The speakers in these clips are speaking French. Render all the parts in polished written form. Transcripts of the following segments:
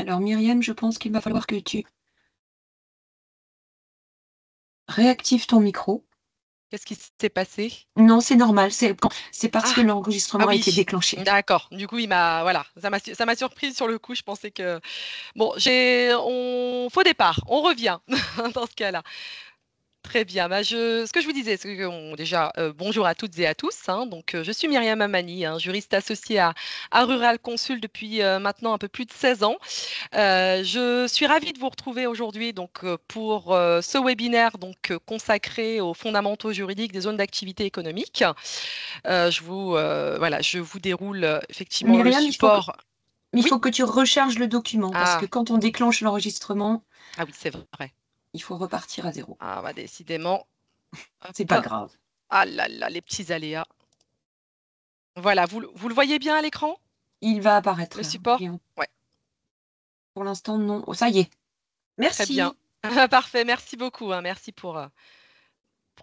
Alors Myriam, je pense qu'il va falloir que tu réactives ton micro. Qu'est-ce qui s'est passé? Non, c'est normal, c'est parce que Ah, ah l'enregistrement a été oui, déclenché. d'accord. Du coup, voilà, ça m'a surprise sur le coup. Je pensais que bon, faux départ. On revient dans ce cas-là. Très bien. Ce que je vous disais, c'est que déjà, bonjour à toutes et à tous, hein. Donc, je suis Myriam Amani, hein, juriste associée à Rural Consul depuis maintenant un peu plus de 16 ans. Je suis ravie de vous retrouver aujourd'hui donc, pour ce webinaire donc, consacré aux fondamentaux juridiques des zones d'activité économique. Je vous déroule effectivement le Myriam, support. il Oui, faut que tu recharges le document parce que ah, quand on déclenche l'enregistrement, ah oui, c'est vrai. il faut repartir à zéro. Ah, bah, décidément. C'est Hop. pas grave. Ah là là, les petits aléas. Voilà, vous le voyez bien à l'écran, Il va apparaître le là. support? Ouais, Pour l'instant, non. Oh, ça y est. très bien. Merci. Parfait, merci beaucoup, hein, merci pour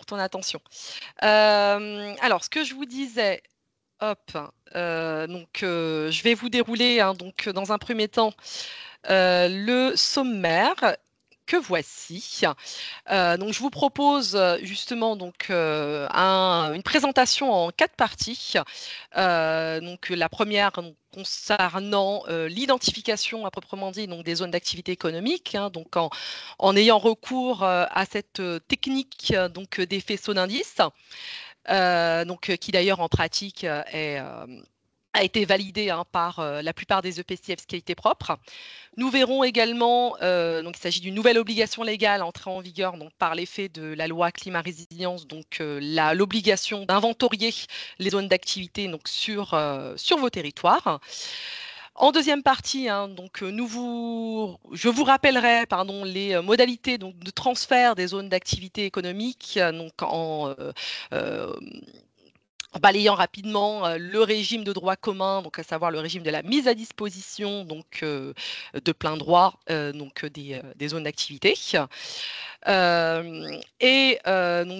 ton attention. Alors, ce que je vous disais, hop, je vais vous dérouler hein, donc, dans un premier temps le sommaire que voici. Donc, je vous propose justement une présentation en 4 parties. La première donc, concernant l'identification à proprement dit donc, des zones d'activité économique, hein, donc en ayant recours à cette technique des faisceaux d'indices, qui d'ailleurs en pratique a été validée hein, par la plupart des EPCI fiscalité propre. Nous verrons également, donc il s'agit d'une nouvelle obligation légale entrée en vigueur donc, par l'effet de la loi climat résilience, l'obligation d'inventorier les zones d'activité donc, sur vos territoires. En deuxième partie, hein, je vous rappellerai pardon, les modalités donc, de transfert des zones d'activité économique euh, en balayant rapidement le régime de droit commun, donc à savoir le régime de la mise à disposition de plein droit des zones d'activité. Donc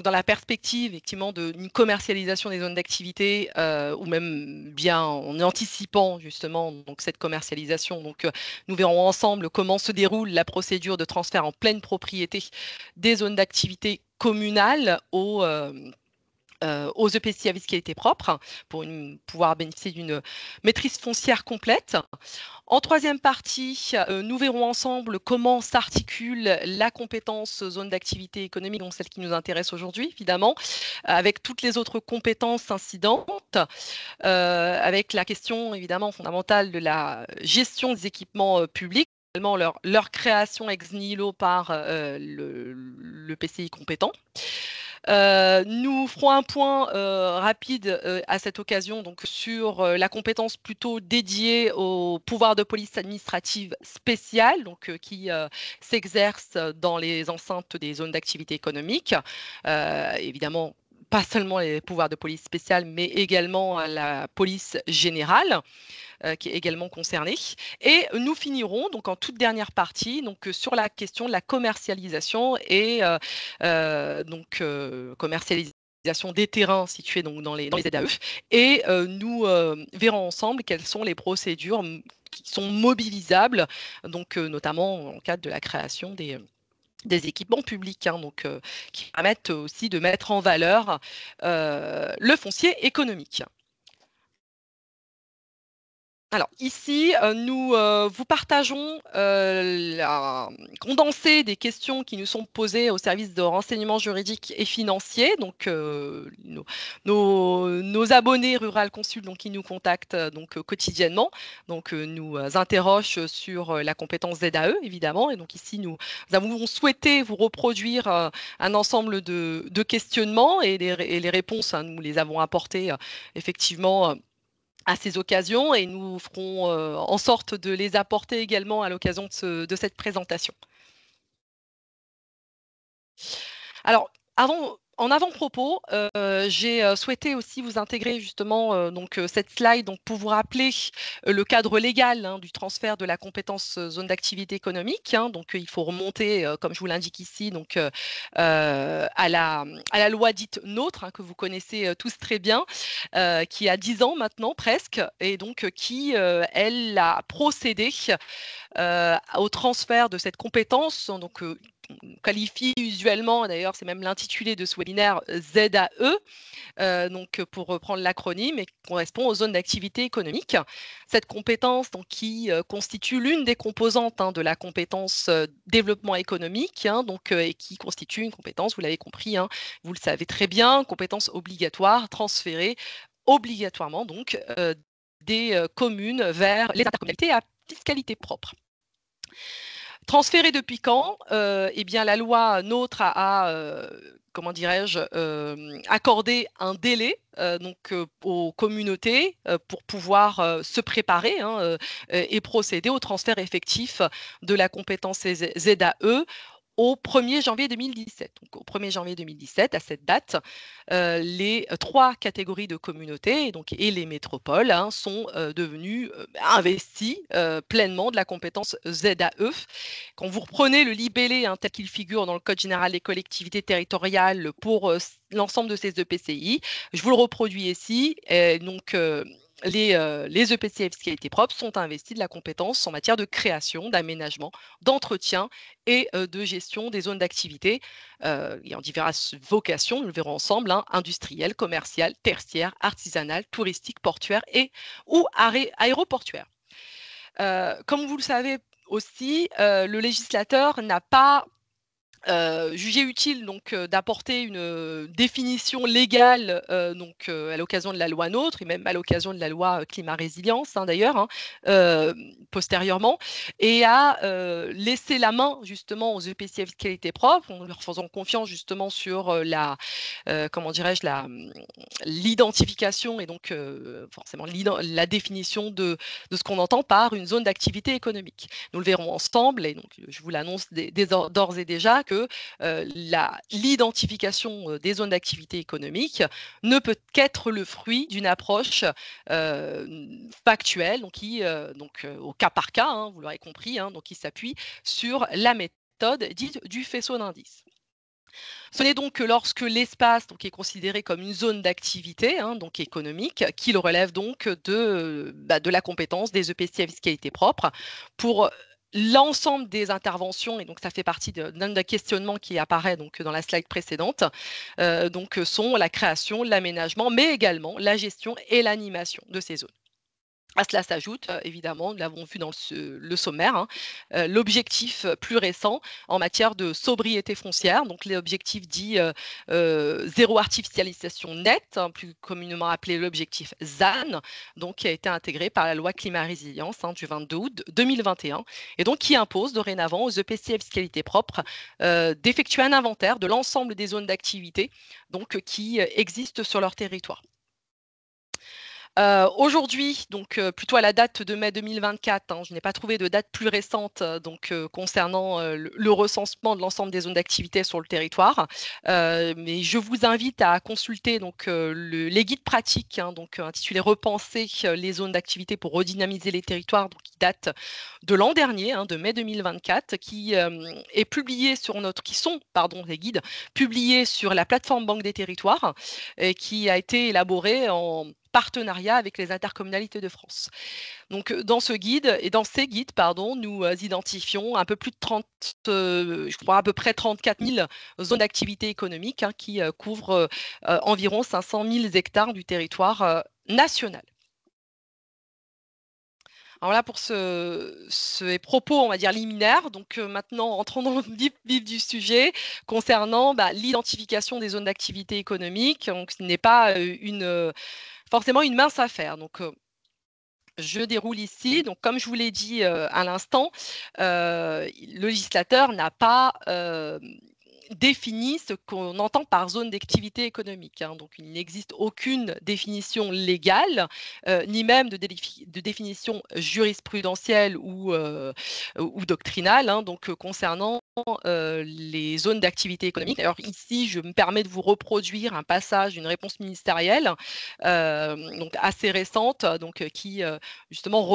dans la perspective effectivement d'une commercialisation des zones d'activité ou même bien en anticipant justement donc cette commercialisation, nous verrons ensemble comment se déroule la procédure de transfert en pleine propriété des zones d'activité communales aux EPCI à fiscalité propre pour pouvoir bénéficier d'une maîtrise foncière complète. En troisième partie, nous verrons ensemble comment s'articule la compétence zone d'activité économique, donc celle qui nous intéresse aujourd'hui, évidemment, avec toutes les autres compétences incidentes, avec la question évidemment fondamentale de la gestion des équipements publics, également leur création ex nihilo par le PCI compétent. Nous ferons un point rapide à cette occasion donc, sur la compétence plutôt dédiée au pouvoir de police administrative spéciale qui s'exerce dans les enceintes des zones d'activité économique. Évidemment, pas seulement les pouvoirs de police spéciale, mais également la police générale qui est également concerné. Et nous finirons donc en toute dernière partie sur la question de la commercialisation et commercialisation des terrains situés donc dans les ZAE. Et nous verrons ensemble quelles sont les procédures qui sont mobilisables, notamment en cas de la création des équipements publics, hein, qui permettent aussi de mettre en valeur le foncier économique. Alors ici, nous vous partageons la condensée des questions qui nous sont posées au service de renseignement juridique et financier. Donc nos abonnés Rural Consul donc, qui nous contactent quotidiennement, nous interrogent sur la compétence ZAE évidemment. Et donc ici, nous avons souhaité vous reproduire un ensemble de questionnements et les réponses, hein, nous les avons apportées effectivement à ces occasions et nous ferons en sorte de les apporter également à l'occasion de cette présentation. Alors, en avant-propos, j'ai souhaité aussi vous intégrer justement cette slide donc pour vous rappeler le cadre légal du transfert de la compétence zone d'activité économique. Donc il faut remonter, comme je vous l'indique ici, donc à la loi dite NOTRe, que vous connaissez tous très bien, qui a 10 ans maintenant presque, et donc qui, elle, a procédé au transfert de cette compétence. Donc, on qualifie usuellement, d'ailleurs, c'est même l'intitulé de ce webinaire, ZAE, donc pour reprendre l'acronyme, et qui correspond aux zones d'activité économique. Cette compétence, donc, qui constitue l'une des composantes de la compétence développement économique, donc, et qui constitue une compétence, vous l'avez compris, vous le savez très bien, compétence obligatoire transférée obligatoirement donc des communes vers les intercommunalités à fiscalité propre. Transféré depuis quand? Eh bien, la loi NOTRe a comment dirais-je, accordé un délai aux communautés pour pouvoir se préparer et procéder au transfert effectif de la compétence ZAE au 1er janvier 2017. Donc, au 1er janvier 2017, à cette date, les 3 catégories de communautés et les métropoles sont devenues investies pleinement de la compétence ZAE. Quand vous reprenez le libellé tel qu'il figure dans le Code général des collectivités territoriales pour l'ensemble de ces EPCI, je vous le reproduis ici. Les EPCI à fiscalité propre sont investis de la compétence en matière de création, d'aménagement, d'entretien et de gestion des zones d'activité ayant diverses vocations, nous le verrons ensemble, industrielles, commerciales, tertiaires, artisanales, touristiques, portuaires ou aéroportuaires. Comme vous le savez aussi, le législateur n'a pas jugé utile d'apporter une définition légale à l'occasion de la loi NOTRe et même à l'occasion de la loi climat résilience d'ailleurs postérieurement, et a laissé la main justement aux EPCI à fiscalité propre en leur faisant confiance justement sur l'identification et donc forcément la définition de ce qu'on entend par une zone d'activité économique. Nous le verrons ensemble, et donc je vous l'annonce d'ores et déjà que l'identification des zones d'activité économique ne peut qu'être le fruit d'une approche factuelle, au cas par cas, vous l'aurez compris, donc qui s'appuie sur la méthode dite du faisceau d'indices. Ce n'est donc que lorsque l'espace est considéré comme une zone d'activité donc économique qu'il relève donc de la compétence des EPCI à fiscalité propre pour l'ensemble des interventions, et donc ça fait partie d'un des questionnements qui apparaît donc dans la slide précédente, sont la création, l'aménagement, mais également la gestion et l'animation de ces zones. À cela s'ajoute, évidemment, nous l'avons vu dans le sommaire, l'objectif plus récent en matière de sobriété foncière, donc l'objectif dit zéro artificialisation nette, plus communément appelé l'objectif ZAN, donc qui a été intégré par la loi climat résilience du 22 août 2021, et donc qui impose dorénavant aux EPCI à fiscalité propre d'effectuer un inventaire de l'ensemble des zones d'activité qui existent sur leur territoire. Aujourd'hui, plutôt à la date de mai 2024, je n'ai pas trouvé de date plus récente concernant le recensement de l'ensemble des zones d'activité sur le territoire. Mais je vous invite à consulter les guides pratiques intitulés Repenser les zones d'activité pour redynamiser les territoires, qui datent de l'an dernier, de mai 2024, qui sont les guides publiés sur la plateforme Banque des territoires et qui a été élaboré en partenariat avec les intercommunalités de France. Donc, dans ces guides, nous identifions un peu plus de 30, je crois à peu près 34 000 zones d'activité économique qui couvrent environ 500 000 hectares du territoire national. Alors là, pour ces propos, on va dire liminaires, maintenant, entrons dans le vif du sujet concernant l'identification des zones d'activité économique. Donc, ce n'est pas forcément une mince affaire. Je déroule ici. Donc, comme je vous l'ai dit à l'instant, le législateur n'a pas définit ce qu'on entend par zone d'activité économique. Donc, il n'existe aucune définition légale, ni même de définition jurisprudentielle ou doctrinale, concernant les zones d'activité économique. D'ailleurs, ici, je me permets de vous reproduire un passage d'une réponse ministérielle donc assez récente, donc, qui justement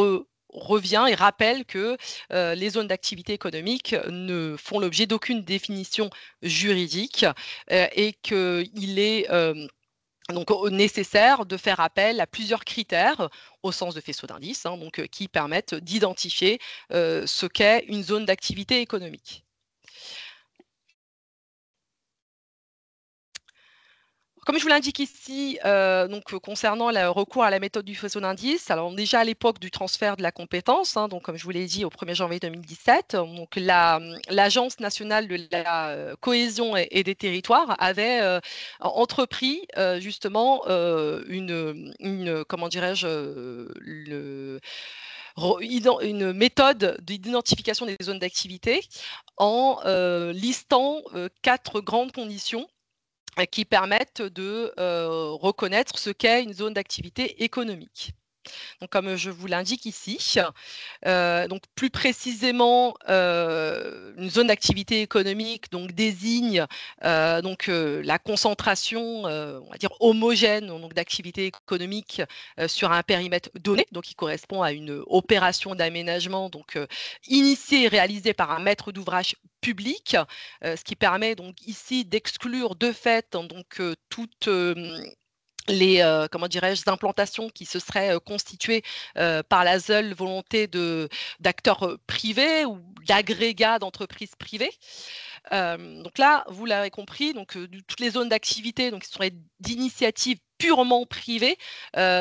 revient et rappelle que les zones d'activité économique ne font l'objet d'aucune définition juridique et qu'il est donc nécessaire de faire appel à plusieurs critères au sens de faisceau d'indices, hein, donc, qui permettent d'identifier ce qu'est une zone d'activité économique. Comme je vous l'indique ici, donc, concernant le recours à la méthode du faisceau d'indices, alors déjà à l'époque du transfert de la compétence, hein, donc comme je vous l'ai dit au 1er janvier 2017, donc l'Agence nationale de la cohésion et des territoires avait entrepris justement comment dirais-je, une méthode d'identification des zones d'activité en listant 4 grandes conditions qui permettent de reconnaître ce qu'est une zone d'activité économique. Donc, comme je vous l'indique ici, donc plus précisément, une zone d'activité économique donc désigne la concentration, on va dire homogène donc d'activité économique sur un périmètre donné, donc qui correspond à une opération d'aménagement donc initiée et réalisée par un maître d'ouvrage public, ce qui permet donc ici d'exclure de fait donc toute les comment dirais-je, implantations qui se seraient constituées par la seule volonté d'acteurs privés ou d'agrégats d'entreprises privées. Donc là, vous l'avez compris, donc toutes les zones d'activité donc qui seraient d'initiative purement privée,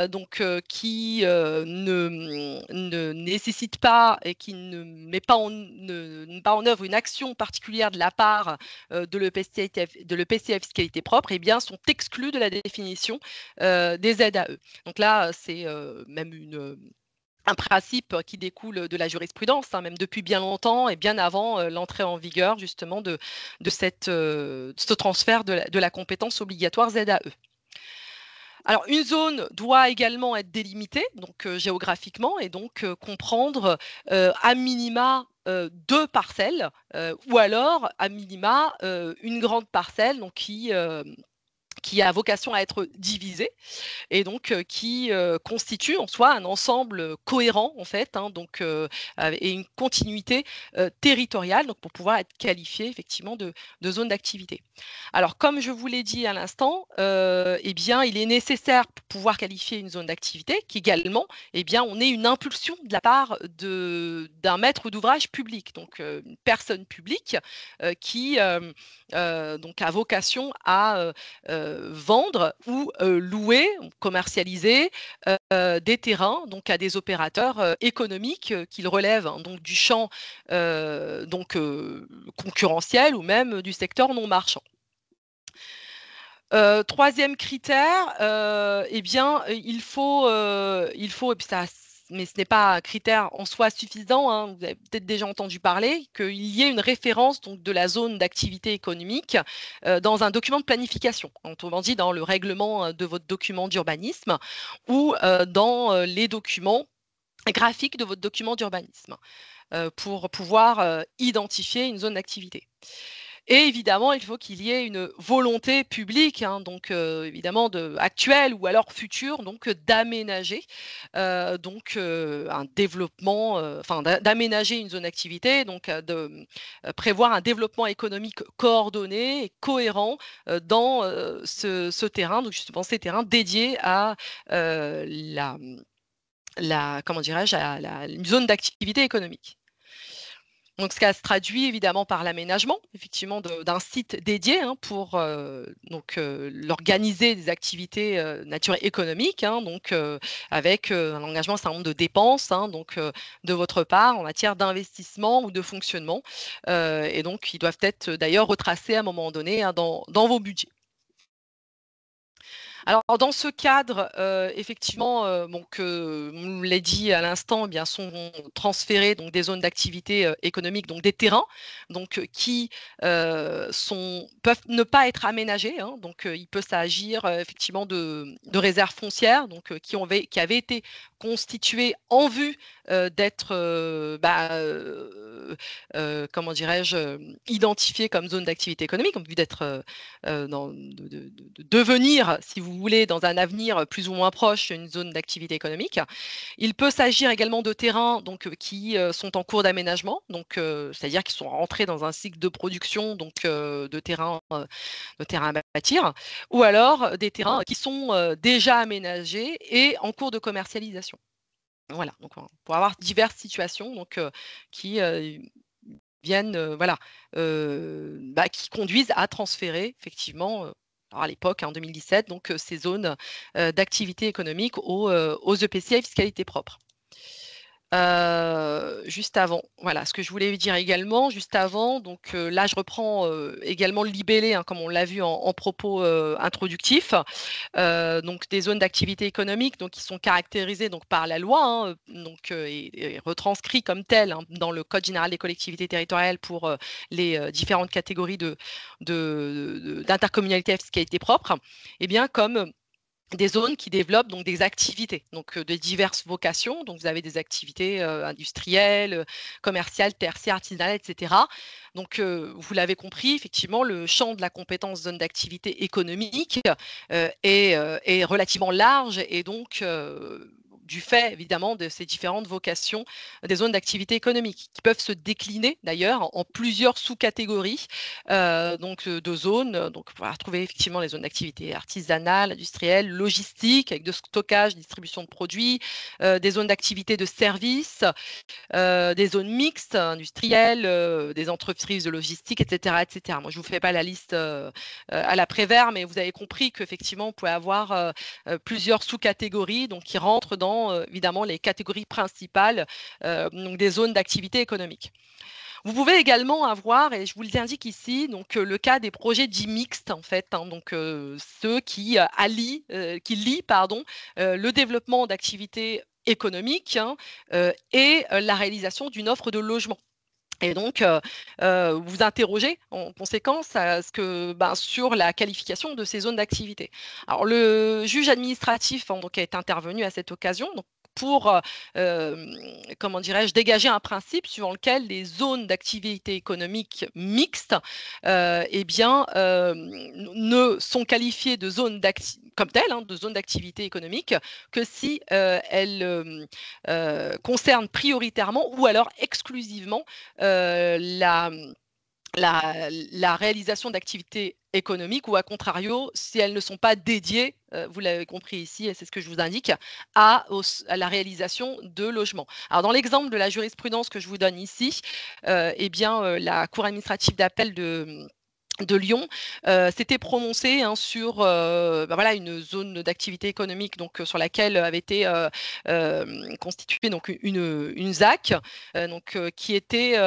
donc qui ne nécessitent pas et qui ne met pas en œuvre une action particulière de la part de l'EPCI à fiscalité propre, et bien sont exclus de la définition des aides à eux. Donc là, c'est même un principe qui découle de la jurisprudence, hein, même depuis bien longtemps et bien avant l'entrée en vigueur justement de ce transfert de la compétence obligatoire ZAE. Alors, une zone doit également être délimitée, donc géographiquement, et donc comprendre à minima 2 parcelles, ou alors à minima une grande parcelle donc qui a vocation à être divisée et donc qui constitue en soi un ensemble cohérent en fait, hein, donc et une continuité territoriale, donc pour pouvoir être qualifié effectivement de zone d'activité. Alors comme je vous l'ai dit à l'instant, eh bien il est nécessaire pour pouvoir qualifier une zone d'activité qu'également, eh bien on ait une impulsion de la part d'un maître d'ouvrage public, donc une personne publique qui donc a vocation à vendre ou louer, commercialiser des terrains donc à des opérateurs économiques qu'ils relèvent hein, donc du champ concurrentiel ou même du secteur non marchand. Troisième critère, eh bien, il faut et puis ça mais ce n'est pas un critère en soi suffisant, hein, vous avez peut-être déjà entendu parler, qu'il y ait une référence donc de la zone d'activité économique, dans un document de planification. Autrement dit, dans le règlement, de votre document d'urbanisme ou, dans, les documents graphiques de votre document d'urbanisme, pour pouvoir, identifier une zone d'activité. Et évidemment, il faut qu'il y ait une volonté publique, hein, donc évidemment actuelle ou alors future, donc d'aménager, donc un développement, enfin d'aménager une zone d'activité, donc de prévoir un développement économique coordonné et cohérent dans ce terrain, donc justement ces terrains dédiés à comment dirais-je, une zone d'activité économique. Donc, ce qui se traduit évidemment par l'aménagement, effectivement, d'un site dédié hein, pour l'organiser des activités nature économique, hein, donc avec un engagement, un certain nombre de dépenses, hein, donc de votre part en matière d'investissement ou de fonctionnement, et donc ils doivent être d'ailleurs retracés à un moment donné hein, dans vos budgets. Alors, dans ce cadre, effectivement, donc, on l'a dit à l'instant, eh bien, sont transférés donc, des zones d'activité économique, donc des terrains, donc, qui peuvent ne pas être aménagés. Hein, donc, il peut s'agir effectivement de réserves foncières donc, qui avaient été constituées en vue d'être, comment dirais-je, identifiées comme zone d'activité économique, en vue d'être de devenir, si vous voulez, dans un avenir plus ou moins proche, une zone d'activité économique. Il peut s'agir également de terrains donc, qui sont en cours d'aménagement, donc c'est-à-dire qu'ils sont rentrés dans un cycle de production donc, de terrains à bâtir, ou alors des terrains qui sont déjà aménagés et en cours de commercialisation. Voilà, donc on pourra avoir diverses situations donc, qui viennent, qui conduisent à transférer effectivement, alors à l'époque, en 2017, donc ces zones d'activité économique aux EPCI à fiscalité propre. Juste avant, voilà, ce que je voulais dire également, juste avant, donc là, je reprends également le libellé, hein, comme on l'a vu en propos introductif. Donc des zones d'activité économique donc, qui sont caractérisées donc, par la loi, hein, donc, et retranscrits comme telles hein, dans le Code général des collectivités territoriales pour les différentes catégories d'intercommunalité à fiscalité propre, et bien comme des zones qui développent donc des activités, donc de diverses vocations. Donc vous avez des activités industrielles, commerciales, tertiaires, artisanales, etc. Donc vous l'avez compris, effectivement, le champ de la compétence zone d'activité économique est relativement large et donc du fait évidemment de ces différentes vocations des zones d'activité économique qui peuvent se décliner d'ailleurs en plusieurs sous-catégories donc de zones. Donc on va retrouver effectivement les zones d'activité artisanale, industrielle, logistique avec de stockage, distribution de produits, des zones d'activité de services, des zones mixtes, industrielles, des entreprises de logistique, etc., etc. Moi, je ne vous fais pas la liste à la Prévert, mais vous avez compris qu'effectivement, on pouvait avoir plusieurs sous-catégories donc, qui rentrent dans, évidemment, les catégories principales donc des zones d'activité économique. Vous pouvez également avoir, et je vous l'indique ici, donc le cas des projets dits mixtes en fait, hein, donc ceux qui lient le développement d'activités économiques hein, et la réalisation d'une offre de logement. Et donc, vous interrogez en conséquence sur la qualification de ces zones d'activité. Alors, le juge administratif hein, donc, est intervenu à cette occasion donc, pour, comment dirais-je, dégager un principe suivant lequel les zones d'activité économique mixtes ne sont qualifiées de zones comme telles, hein, de zones d'activité économique, que si elles concernent prioritairement ou alors exclusivement la réalisation d'activités économiques ou à contrario, si elles ne sont pas dédiées, vous l'avez compris ici, et c'est ce que je vous indique, à la réalisation de logements. Alors dans l'exemple de la jurisprudence que je vous donne ici, la Cour administrative d'appel de Lyon s'était prononcé hein, sur une zone d'activité économique donc, sur laquelle avait été constituée donc, une ZAC qui était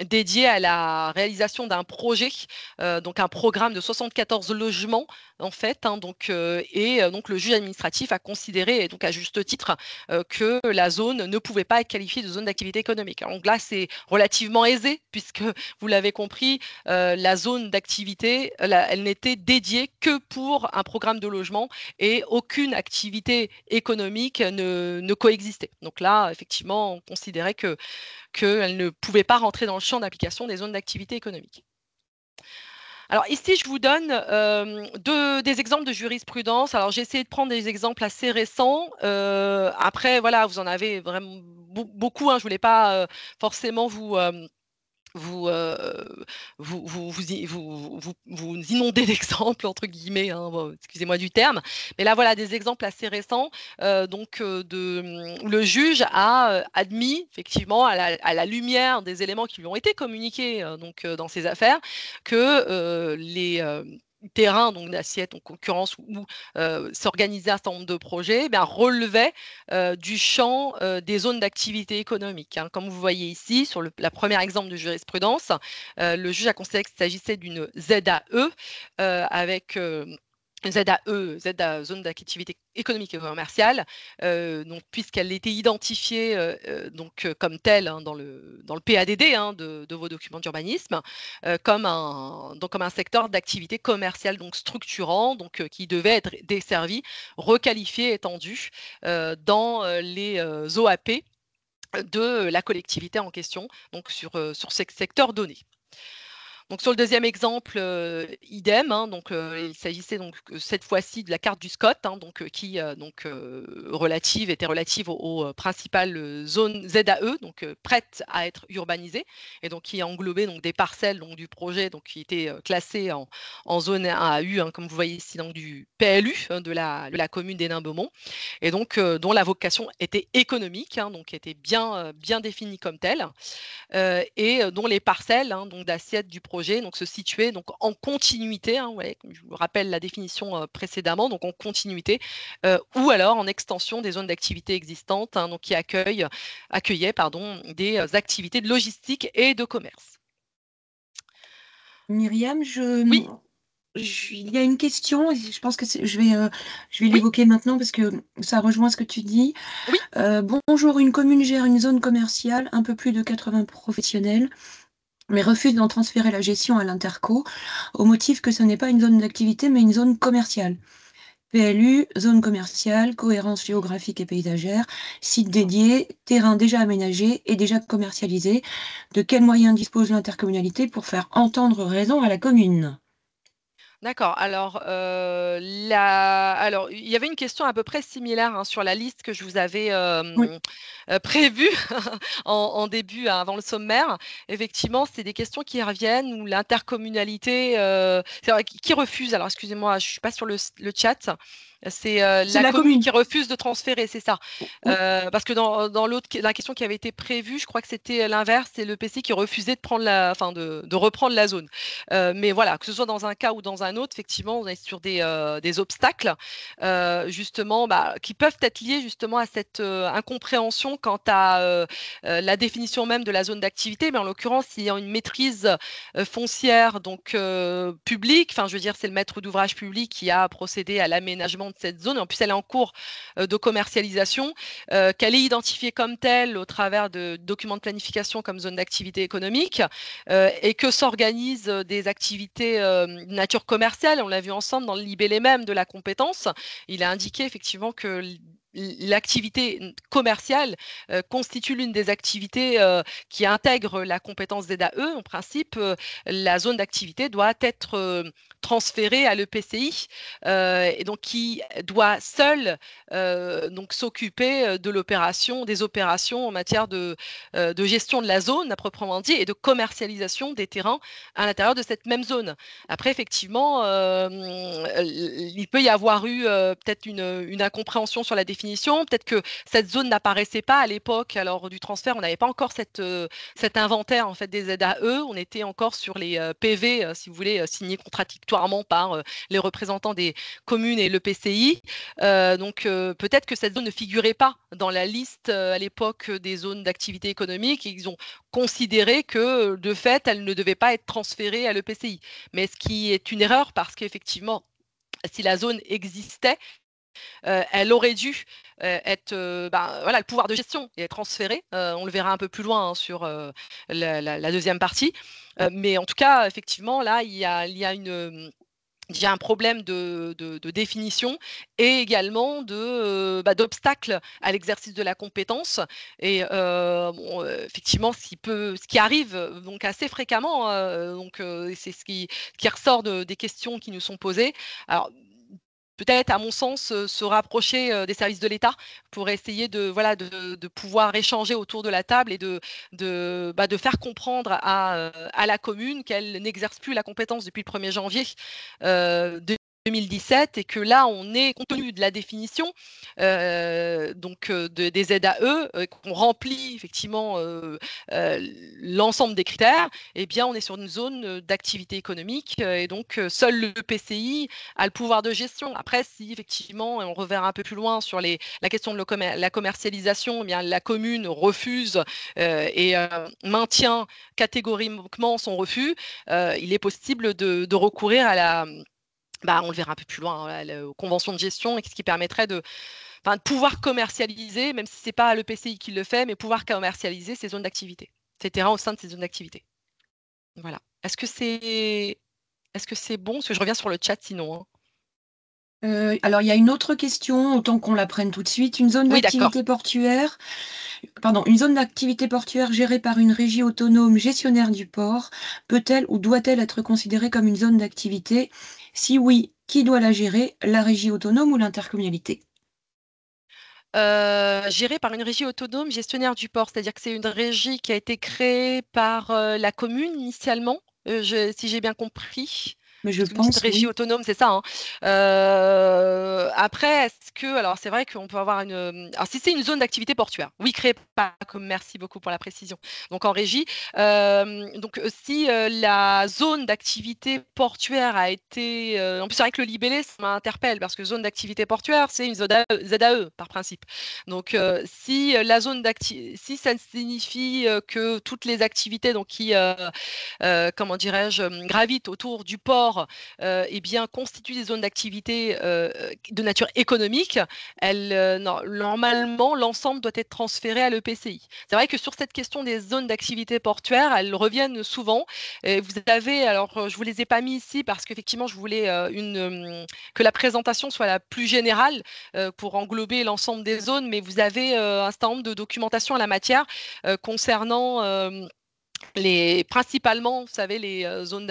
dédiée à la réalisation d'un projet, donc un programme de 74 logements en fait. Hein, donc le juge administratif a considéré, et donc à juste titre, que la zone ne pouvait pas être qualifiée de zone d'activité économique. Alors, donc là, c'est relativement aisé puisque vous l'avez compris, la zone d'activité, elle n'était dédiée que pour un programme de logement et aucune activité économique ne coexistait. Donc là, effectivement, on considérait qu'elle ne pouvait pas rentrer dans le champ d'application des zones d'activité économique. Alors ici, je vous donne des exemples de jurisprudence. Alors j'ai essayé de prendre des exemples assez récents. Après, voilà, vous en avez vraiment beaucoup. Hein, je ne voulais pas forcément vous inonder d'exemples, entre guillemets, hein, bon, excusez-moi du terme. Mais là, voilà des exemples assez récents où le juge a admis, effectivement, à la lumière des éléments qui lui ont été communiqués dans ces affaires, que les terrains donc d'assiette en concurrence où s'organisaient un certain nombre de projets relevaient du champ des zones d'activité économique. Hein. Comme vous voyez ici, sur la première exemple de jurisprudence, le juge a considéré qu'il s'agissait d'une ZAE avec ZAE, zone d'activité économique et commerciale, donc puisqu'elle était identifiée comme telle hein, dans le PADD hein, de vos documents d'urbanisme, comme un secteur d'activité commerciale donc structurant, donc qui devait être desservi, requalifié, étendu dans les OAP de la collectivité en question, donc sur ce secteur donné. Donc sur le deuxième exemple, idem, hein, donc il s'agissait donc cette fois-ci de la carte du SCOT, hein, donc qui était relative aux principales zones ZAE, donc prêtes à être urbanisées, et donc qui englobait donc des parcelles donc du projet, donc qui étaient classées en zone AAU, hein, comme vous voyez ici, donc du PLU de la commune d'Hénin-Beaumont, et donc dont la vocation était économique, hein, donc était bien définie comme telle. Et dont les parcelles hein, donc d'assiette du projet donc, se situaient donc, en continuité, hein, ouais, comme je vous rappelle la définition précédemment, donc en continuité, ou alors en extension des zones d'activité existantes hein, donc, qui accueillaient des activités de logistique et de commerce. Myriam, Oui, il y a une question, et je pense que je vais oui, l'évoquer maintenant parce que ça rejoint ce que tu dis. oui. Bonjour, une commune gère une zone commerciale, un peu plus de 80 professionnels, mais refuse d'en transférer la gestion à l'Interco au motif que ce n'est pas une zone d'activité mais une zone commerciale. PLU, zone commerciale, cohérence géographique et paysagère, site dédié, terrain déjà aménagé et déjà commercialisé. De quels moyens dispose l'intercommunalité pour faire entendre raison à la commune? D'accord. Alors, il y avait une question à peu près similaire hein, sur la liste que je vous avais Oui, prévue en début, avant le sommaire. Effectivement, c'est des questions qui reviennent où l'intercommunalité, c'est vrai, qui refuse. Alors, excusez-moi, je suis pas sur le chat. C'est c'est la la commune commune. qui refuse de transférer, c'est ça. Oui, Parce que dans la question qui avait été prévue, je crois que c'était l'inverse, c'est le PC qui refusait de reprendre la zone. Mais voilà, que ce soit dans un cas ou dans un autre, effectivement, on est sur des obstacles, justement, qui peuvent être liés justement à cette incompréhension quant à la définition même de la zone d'activité. Mais en l'occurrence, il y a une maîtrise foncière donc publique. Enfin, je veux dire, c'est le maître d'ouvrage public qui a procédé à l'aménagement de cette zone. En plus, elle est en cours de commercialisation, qu'elle est identifiée comme telle au travers de documents de planification comme zone d'activité économique et que s'organisent des activités de nature commerciale. On l'a vu ensemble dans le libellé même de la compétence. Il a indiqué effectivement que l'activité commerciale constitue l'une des activités qui intègre la compétence ZAE. En principe, la zone d'activité doit être transférée à l'EPCI et donc qui doit seul donc s'occuper des opérations en matière de gestion de la zone à proprement dit et de commercialisation des terrains à l'intérieur de cette même zone. Après, effectivement, il peut y avoir eu peut-être une incompréhension sur la définition, peut-être que cette zone n'apparaissait pas à l'époque alors du transfert, on n'avait pas encore cet inventaire en fait des ZAE, on était encore sur les PV, si vous voulez, signés contradictoirement par les représentants des communes et l'EPCI. Donc peut-être que cette zone ne figurait pas dans la liste à l'époque des zones d'activité économique. Ils ont considéré que de fait, elle ne devait pas être transférée à l'EPCI. Mais ce qui est une erreur parce qu'effectivement, si la zone existait, elle aurait dû être, voilà, le pouvoir de gestion est transféré. On le verra un peu plus loin hein, sur la deuxième partie. Mais en tout cas, effectivement, là, il y a un problème de définition et également d'obstacles à l'exercice de la compétence. Et effectivement, ce qui arrive donc assez fréquemment, c'est ce qui ressort des questions qui nous sont posées. Alors, peut-être, à mon sens, se rapprocher des services de l'État pour essayer voilà, de pouvoir échanger autour de la table et de faire comprendre à la commune qu'elle n'exerce plus la compétence depuis le 1er janvier 2017 et que là, on est, compte tenu de la définition des ZAE, qu'on remplit effectivement l'ensemble des critères, eh bien, on est sur une zone d'activité économique et donc seul le PCI a le pouvoir de gestion. Après, si effectivement, et on reverra un peu plus loin sur la question de la commercialisation, eh bien, la commune refuse et maintient catégoriquement son refus, il est possible de recourir on le verra un peu plus loin, hein, la convention de gestion, et ce qui permettrait de pouvoir commercialiser, même si ce n'est pas l'EPCI qui le fait, mais pouvoir commercialiser ces zones d'activité, ces terrains au sein de ces zones d'activité. Voilà. Est-ce que c'est bon? Parce que je reviens sur le chat sinon, hein. Alors il y a une autre question, autant qu'on la prenne tout de suite. Une zone Oui, d'accord. d'activité portuaire gérée par une régie autonome gestionnaire du port peut-elle ou doit-elle être considérée comme une zone d'activité? Si oui, qui doit la gérer, la régie autonome ou l'intercommunalité? Gérée par une régie autonome gestionnaire du port, c'est-à-dire que c'est une régie qui a été créée par la commune initialement, si j'ai bien compris. Mais je Parce que vous me dites pense régie oui. autonome, c'est ça, hein. Après, alors c'est vrai qu'on peut avoir alors si c'est une zone d'activité portuaire, oui, créée par merci beaucoup pour la précision. Donc en régie, si la zone d'activité portuaire a été, en plus c'est vrai que le libellé, ça m'interpelle parce que zone d'activité portuaire, c'est une ZAE par principe. Donc si si ça signifie que toutes les activités qui comment dirais-je, gravitent autour du port, constituent des zones d'activité de nature économique, normalement, l'ensemble doit être transféré à l'EPCI. C'est vrai que sur cette question des zones d'activité portuaire, elles reviennent souvent. Vous avez, alors je ne vous les ai pas mis ici parce qu'effectivement, je voulais que la présentation soit la plus générale pour englober l'ensemble des zones, mais vous avez un certain nombre de documentation à la matière concernant principalement, vous savez, les zones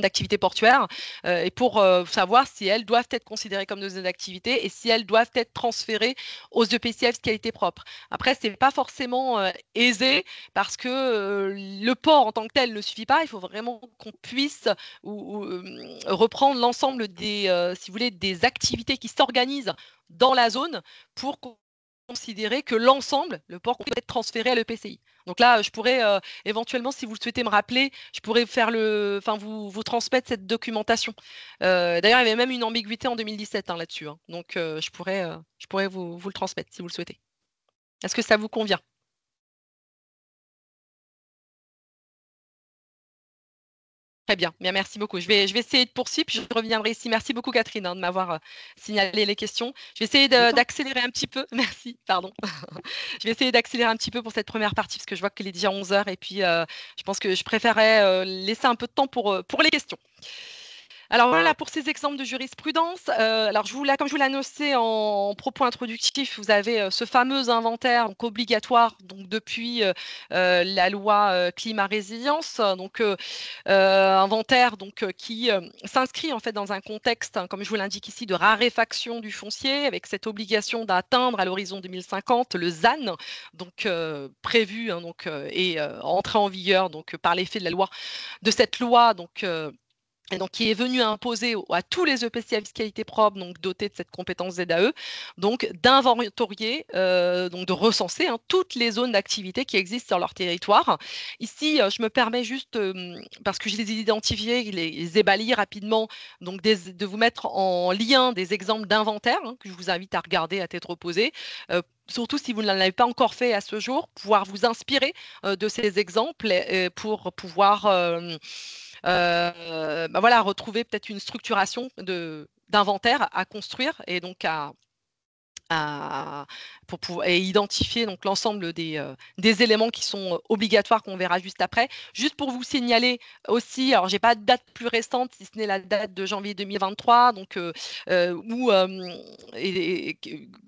d'activité portuaire, et pour savoir si elles doivent être considérées comme des zones d'activité et si elles doivent être transférées aux EPCF qualité propre. Après, c'est pas forcément aisé parce que le port en tant que tel ne suffit pas. Il faut vraiment qu'on puisse reprendre l'ensemble si vous voulez, des activités qui s'organisent dans la zone pour considérer que l'ensemble, le port, peut être transféré à l'EPCI. Donc là, je pourrais éventuellement, si vous le souhaitez me rappeler, je pourrais vous transmettre cette documentation. D'ailleurs, il y avait même une ambiguïté en 2017 là-dessus, hein. Donc je pourrais vous le transmettre si vous le souhaitez. Est-ce que ça vous convient? Très bien, bien, merci beaucoup. Je vais essayer de poursuivre, puis je reviendrai ici. Merci beaucoup, Catherine, hein, de m'avoir signalé les questions. Je vais essayer De temps. d'accélérer un petit peu. Merci, pardon. Je vais essayer d'accélérer un petit peu pour cette première partie, parce que je vois qu'il est déjà 11 heures, et puis je pense que je préférais laisser un peu de temps pour les questions. Alors voilà pour ces exemples de jurisprudence. Alors comme je vous l'ai annoncé en propos introductif, vous avez ce fameux inventaire obligatoire depuis la loi climat résilience. Inventaire qui s'inscrit en fait dans un contexte, hein, comme je vous l'indique ici, de raréfaction du foncier, avec cette obligation d'atteindre à l'horizon 2050 le ZAN, prévu, hein, et entré en vigueur par l'effet de la loi de cette loi qui est venu imposer à tous les EPCI à fiscalité propre, dotés de cette compétence ZAE, d'inventorier, de recenser, hein, toutes les zones d'activité qui existent sur leur territoire. Ici, je me permets juste, parce que je les ai identifiés, les ai balayés rapidement, de vous mettre en lien des exemples d'inventaire, hein, que je vous invite à regarder à tête reposée. Surtout si vous ne l'avez pas encore fait à ce jour, pouvoir vous inspirer de ces exemples pour pouvoir retrouver peut-être une structuration d'inventaire à construire et pour pouvoir identifier l'ensemble des éléments qui sont obligatoires qu'on verra juste après. Juste pour vous signaler aussi, alors j'ai pas de date plus récente si ce n'est la date de janvier 2023, où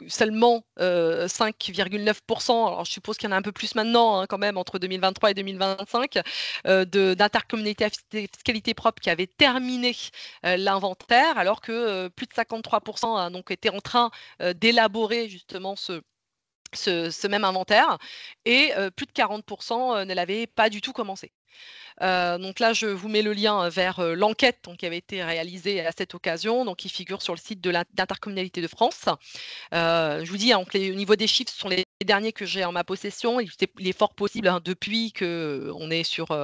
seulement 5,9%, alors je suppose qu'il y en a un peu plus maintenant, hein, quand même entre 2023 et 2025, d'intercommunalités à fiscalité propre qui avaient terminé l'inventaire, alors que plus de 53% a été en train d'élaborer justement ce même inventaire, et plus de 40% ne l'avaient pas du tout commencé. Donc là, je vous mets le lien vers l'enquête qui avait été réalisée à cette occasion, qui figure sur le site de l'Intercommunalité de France. Je vous dis, au niveau des chiffres, ce sont les derniers que j'ai en ma possession. Il est fort possible, hein, depuis qu'on est sur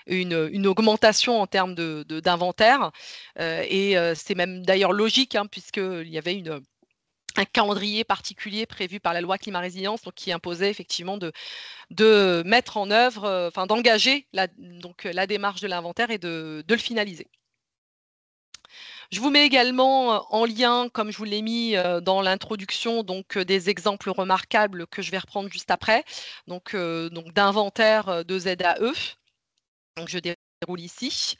une augmentation en termes d'inventaire. Et c'est même d'ailleurs logique, hein, puisqu'il y avait un calendrier particulier prévu par la loi climat résilience, qui imposait effectivement de mettre en œuvre, d'engager la démarche de l'inventaire et de le finaliser. Je vous mets également en lien, comme je vous l'ai mis dans l'introduction, donc des exemples remarquables que je vais reprendre juste après, donc d'inventaire de ZAE. Donc je déroule ici.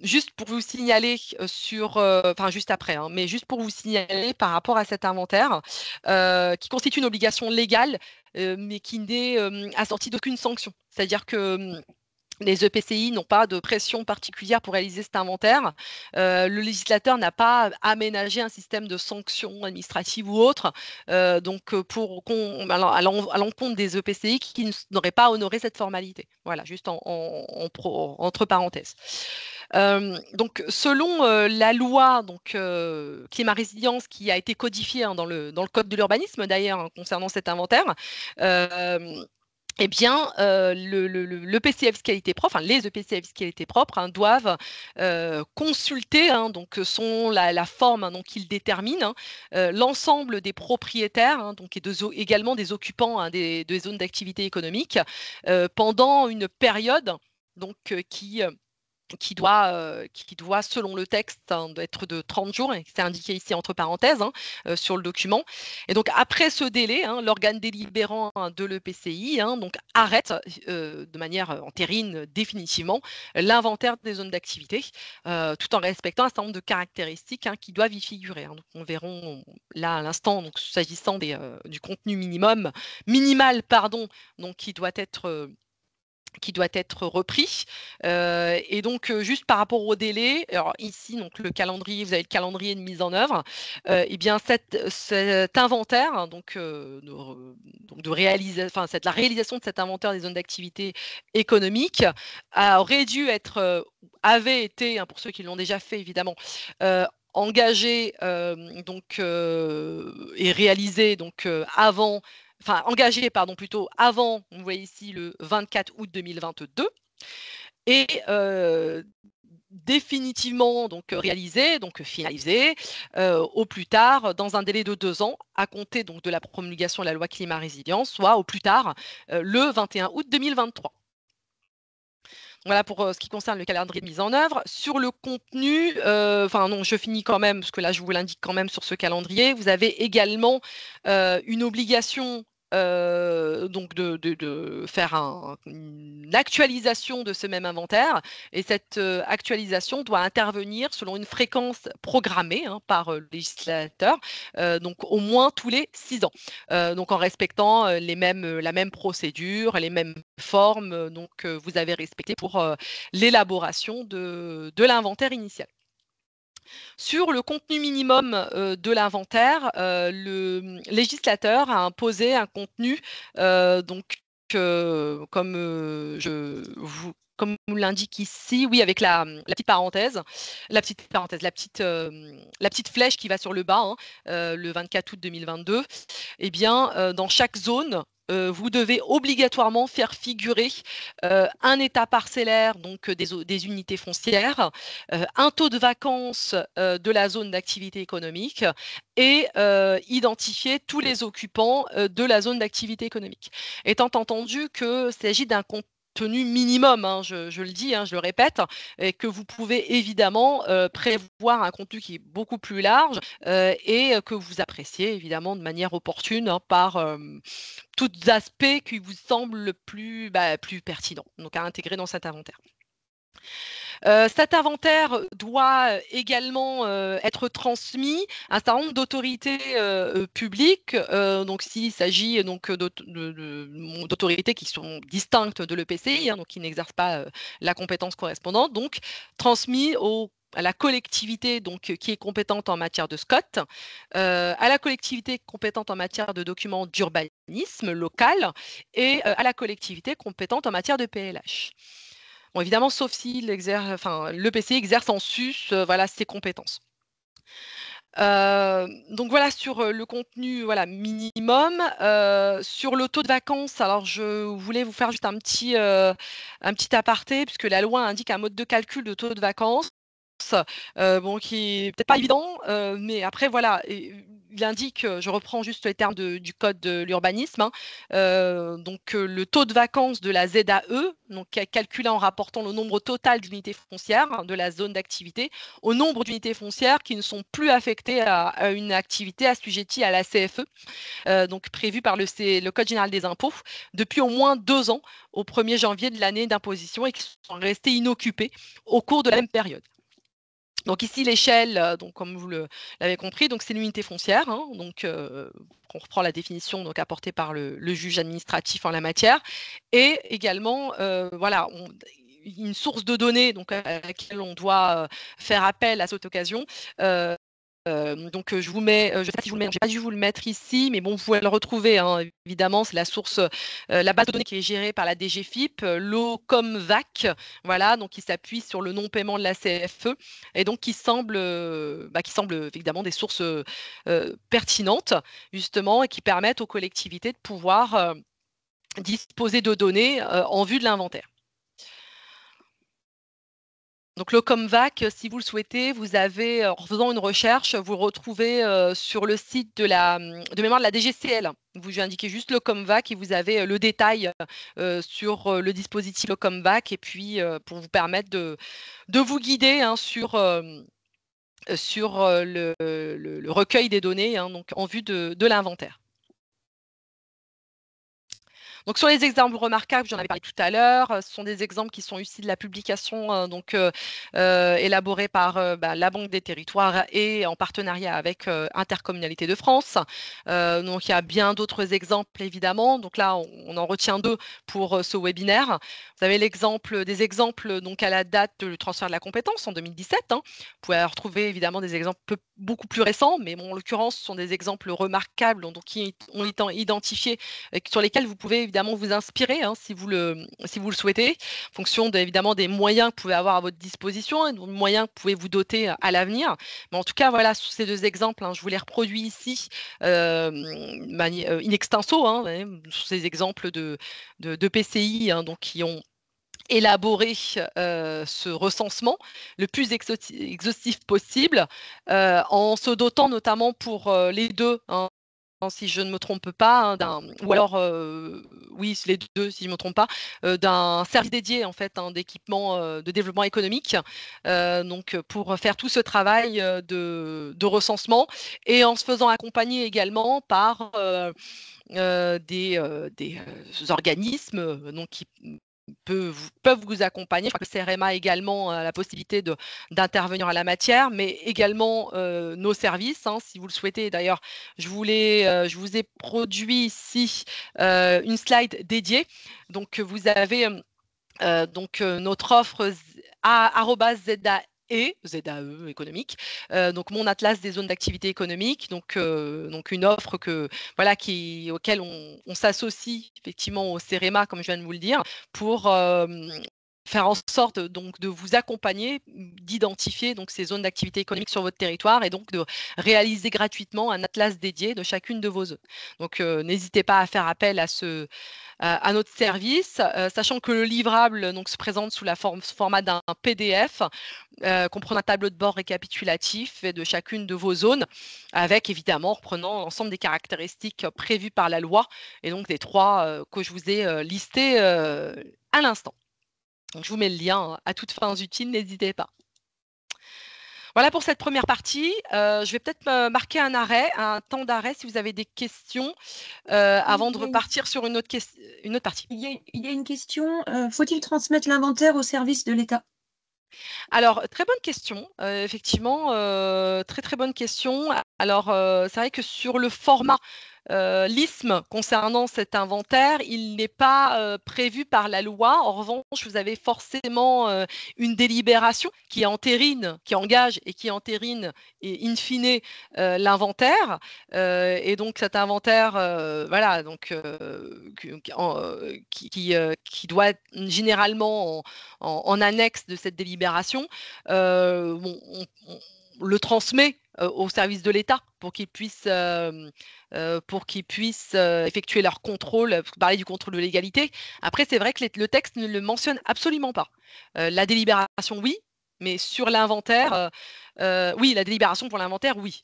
Juste pour vous signaler enfin juste après, hein, mais juste pour vous signaler par rapport à cet inventaire, qui constitue une obligation légale, mais qui n'est assortie d'aucune sanction. C'est-à-dire que les EPCI n'ont pas de pression particulière pour réaliser cet inventaire. Le législateur n'a pas aménagé un système de sanctions administratives ou autres, à l'encontre des EPCI qui n'auraient pas honoré cette formalité. Voilà, juste entre parenthèses. Donc, selon la loi climat résilience qui a été codifiée dans le code de l'urbanisme d'ailleurs concernant cet inventaire, eh bien, l'EPCI fiscalité propre, enfin, les EPCI fiscalité propre doivent consulter, donc sont la forme donc qu'ils déterminent, l'ensemble des propriétaires, donc et également des occupants des zones d'activité économique pendant une période donc qui doit, selon le texte, être de 30 jours, et c'est indiqué ici entre parenthèses sur le document. Et donc, après ce délai, l'organe délibérant de l'EPCI donc, arrête de manière entérine définitivement l'inventaire des zones d'activité, tout en respectant un certain nombre de caractéristiques qui doivent y figurer. Donc, on verra là à l'instant, s'agissant du contenu minimal, donc, qui doit être repris. Et donc, juste par rapport au délai, alors ici, donc, le calendrier, vous avez le calendrier de mise en œuvre. Eh bien, cet inventaire, de la réalisation de cet inventaire des zones d'activité économique avait été, pour ceux qui l'ont déjà fait, évidemment, engagé et réalisé engagé plutôt avant, vous voyez ici le 24 août 2022, et définitivement réalisé, donc finalisé au plus tard dans un délai de 2 ans à compter donc de la promulgation de la loi climat résilience, soit au plus tard le 21 août 2023. Voilà pour ce qui concerne le calendrier de mise en œuvre. Sur le contenu, non, je finis quand même, parce que là, je vous l'indique quand même sur ce calendrier. Vous avez également une obligation donc de faire une actualisation de ce même inventaire. Et cette actualisation doit intervenir selon une fréquence programmée par le législateur, donc au moins tous les 6 ans. Donc en respectant la même procédure, les mêmes formes vous avez respecté pour l'élaboration de l'inventaire initial. Sur le contenu minimum de l'inventaire, le législateur a imposé un contenu comme vous l'indique ici, oui, avec la petite flèche qui va sur le bas, le 24 août 2022, eh bien, dans chaque zone, vous devez obligatoirement faire figurer un état parcellaire, donc des unités foncières, un taux de vacances de la zone d'activité économique et identifier tous les occupants de la zone d'activité économique. Étant entendu qu'il s'agit d'un contenu minimum, je le dis, je le répète, et que vous pouvez évidemment prévoir un contenu qui est beaucoup plus large et que vous appréciez évidemment de manière opportune par tous aspects qui vous semblent plus pertinents donc à intégrer dans cet inventaire. Cet inventaire doit également être transmis à un certain nombre d'autorités publiques. Donc, s'il s'agit d'autorités qui sont distinctes de l'EPCI, donc qui n'exercent pas la compétence correspondante, donc transmis à la collectivité qui est compétente en matière de SCOT, à la collectivité compétente en matière de documents d'urbanisme local et à la collectivité compétente en matière de PLH. Bon, évidemment, sauf si l'EPCI exerce en sus ses compétences. Donc voilà sur le contenu minimum. Sur le taux de vacances, alors je voulais vous faire juste un petit aparté, puisque la loi indique un mode de calcul de taux de vacances qui est peut-être pas évident, mais après voilà. il indique, je reprends juste les termes du code de l'urbanisme, hein, donc le taux de vacances de la ZAE, donc calculé en rapportant le nombre total d'unités foncières hein, de la zone d'activité au nombre d'unités foncières qui ne sont plus affectées à une activité assujettie à la CFE, donc prévue par le Code général des impôts, depuis au moins 2 ans au 1er janvier de l'année d'imposition et qui sont restés inoccupés au cours de la même période. Donc ici, l'échelle, donc comme vous l'avez compris, donc c'est l'unité foncière. Hein, donc on reprend la définition donc apportée par le juge administratif en la matière, et également voilà. Une source de données donc, à laquelle on doit faire appel à cette occasion. Donc je vous mets, je sais pas si je vous le mets, j'ai pas dû vous le mettre ici, mais bon, vous pouvez le retrouver, hein, évidemment, c'est la source, la base de données qui est gérée par la DGFiP, l'OCOMVAC, voilà, donc qui s'appuie sur le non-paiement de la CFE et donc qui semble évidemment des sources pertinentes, justement, et qui permettent aux collectivités de pouvoir disposer de données en vue de l'inventaire. Donc le Comvac, si vous le souhaitez, vous avez, en faisant une recherche, vous le retrouvez sur le site de mémoire de la DGCL. Vous indiquez juste le Comvac et vous avez le détail sur le dispositif le Comvac et puis pour vous permettre de vous guider hein, sur le recueil des données hein, donc en vue de l'inventaire. Donc sur les exemples remarquables, j'en avais parlé tout à l'heure, ce sont des exemples qui sont issus de la publication élaborée par la Banque des Territoires et en partenariat avec Intercommunalité de France. Donc il y a bien d'autres exemples évidemment. Donc là, on en retient 2 pour ce webinaire. Vous avez des exemples donc à la date du transfert de la compétence en 2017. Hein. Vous pouvez retrouver évidemment des exemples beaucoup plus récents, mais bon, en l'occurrence, ce sont des exemples remarquables donc, qui ont été identifiés sur lesquels vous pouvez évidemment vous inspirer hein, si vous le souhaitez, en fonction évidemment des moyens que vous pouvez avoir à votre disposition et des moyens que vous pouvez vous doter à l'avenir. Mais en tout cas, voilà, sous ces 2 exemples, hein, je vous les reproduis ici in extenso, hein, sous ces exemples de PCI hein, donc, qui ont élaboré ce recensement le plus exhaustif possible, en se dotant notamment pour les 2, hein, si je ne me trompe pas, hein, ou alors oui, les 2, si je ne me trompe pas, d'un service dédié en fait, hein, d'équipement de développement économique, donc pour faire tout ce travail de recensement et en se faisant accompagner également par des organismes donc qui peuvent vous accompagner. Je crois que le CRMA également a la possibilité d'intervenir à la matière, mais également nos services, hein, si vous le souhaitez. D'ailleurs, je vous ai produit ici une slide dédiée. Donc, vous avez notre offre @ZAE économique, donc mon atlas des zones d'activité économique, donc une offre auquel on s'associe effectivement au CEREMA, comme je viens de vous le dire, pour faire en sorte donc de vous accompagner, d'identifier donc ces zones d'activité économique sur votre territoire et donc de réaliser gratuitement un atlas dédié de chacune de vos zones. Donc n'hésitez pas à faire appel à notre service, sachant que le livrable donc, se présente sous format d'un PDF, comprenant un tableau de bord récapitulatif de chacune de vos zones, avec évidemment reprenant l'ensemble des caractéristiques prévues par la loi, et donc des 3 que je vous ai listés à l'instant. Donc, je vous mets le lien à toutes fins utiles, n'hésitez pas. Voilà pour cette première partie. Je vais peut-être marquer un temps d'arrêt si vous avez des questions avant de repartir sur une autre partie. Il y a une question. Faut-il transmettre l'inventaire au service de l'État? Alors, très bonne question. Effectivement, très, très bonne question. Alors, c'est vrai que sur le format l'ISM concernant cet inventaire, il n'est pas prévu par la loi. En revanche, vous avez forcément une délibération qui engage et qui entérine et in fine l'inventaire. Et donc cet inventaire, voilà, donc qui doit être généralement en annexe de cette délibération. On le transmet au service de l'État pour qu'ils puissent effectuer leur contrôle, parler du contrôle de légalité. Après, c'est vrai que le texte ne le mentionne absolument pas. La délibération, oui, Mais sur l'inventaire, oui, la délibération pour l'inventaire, oui.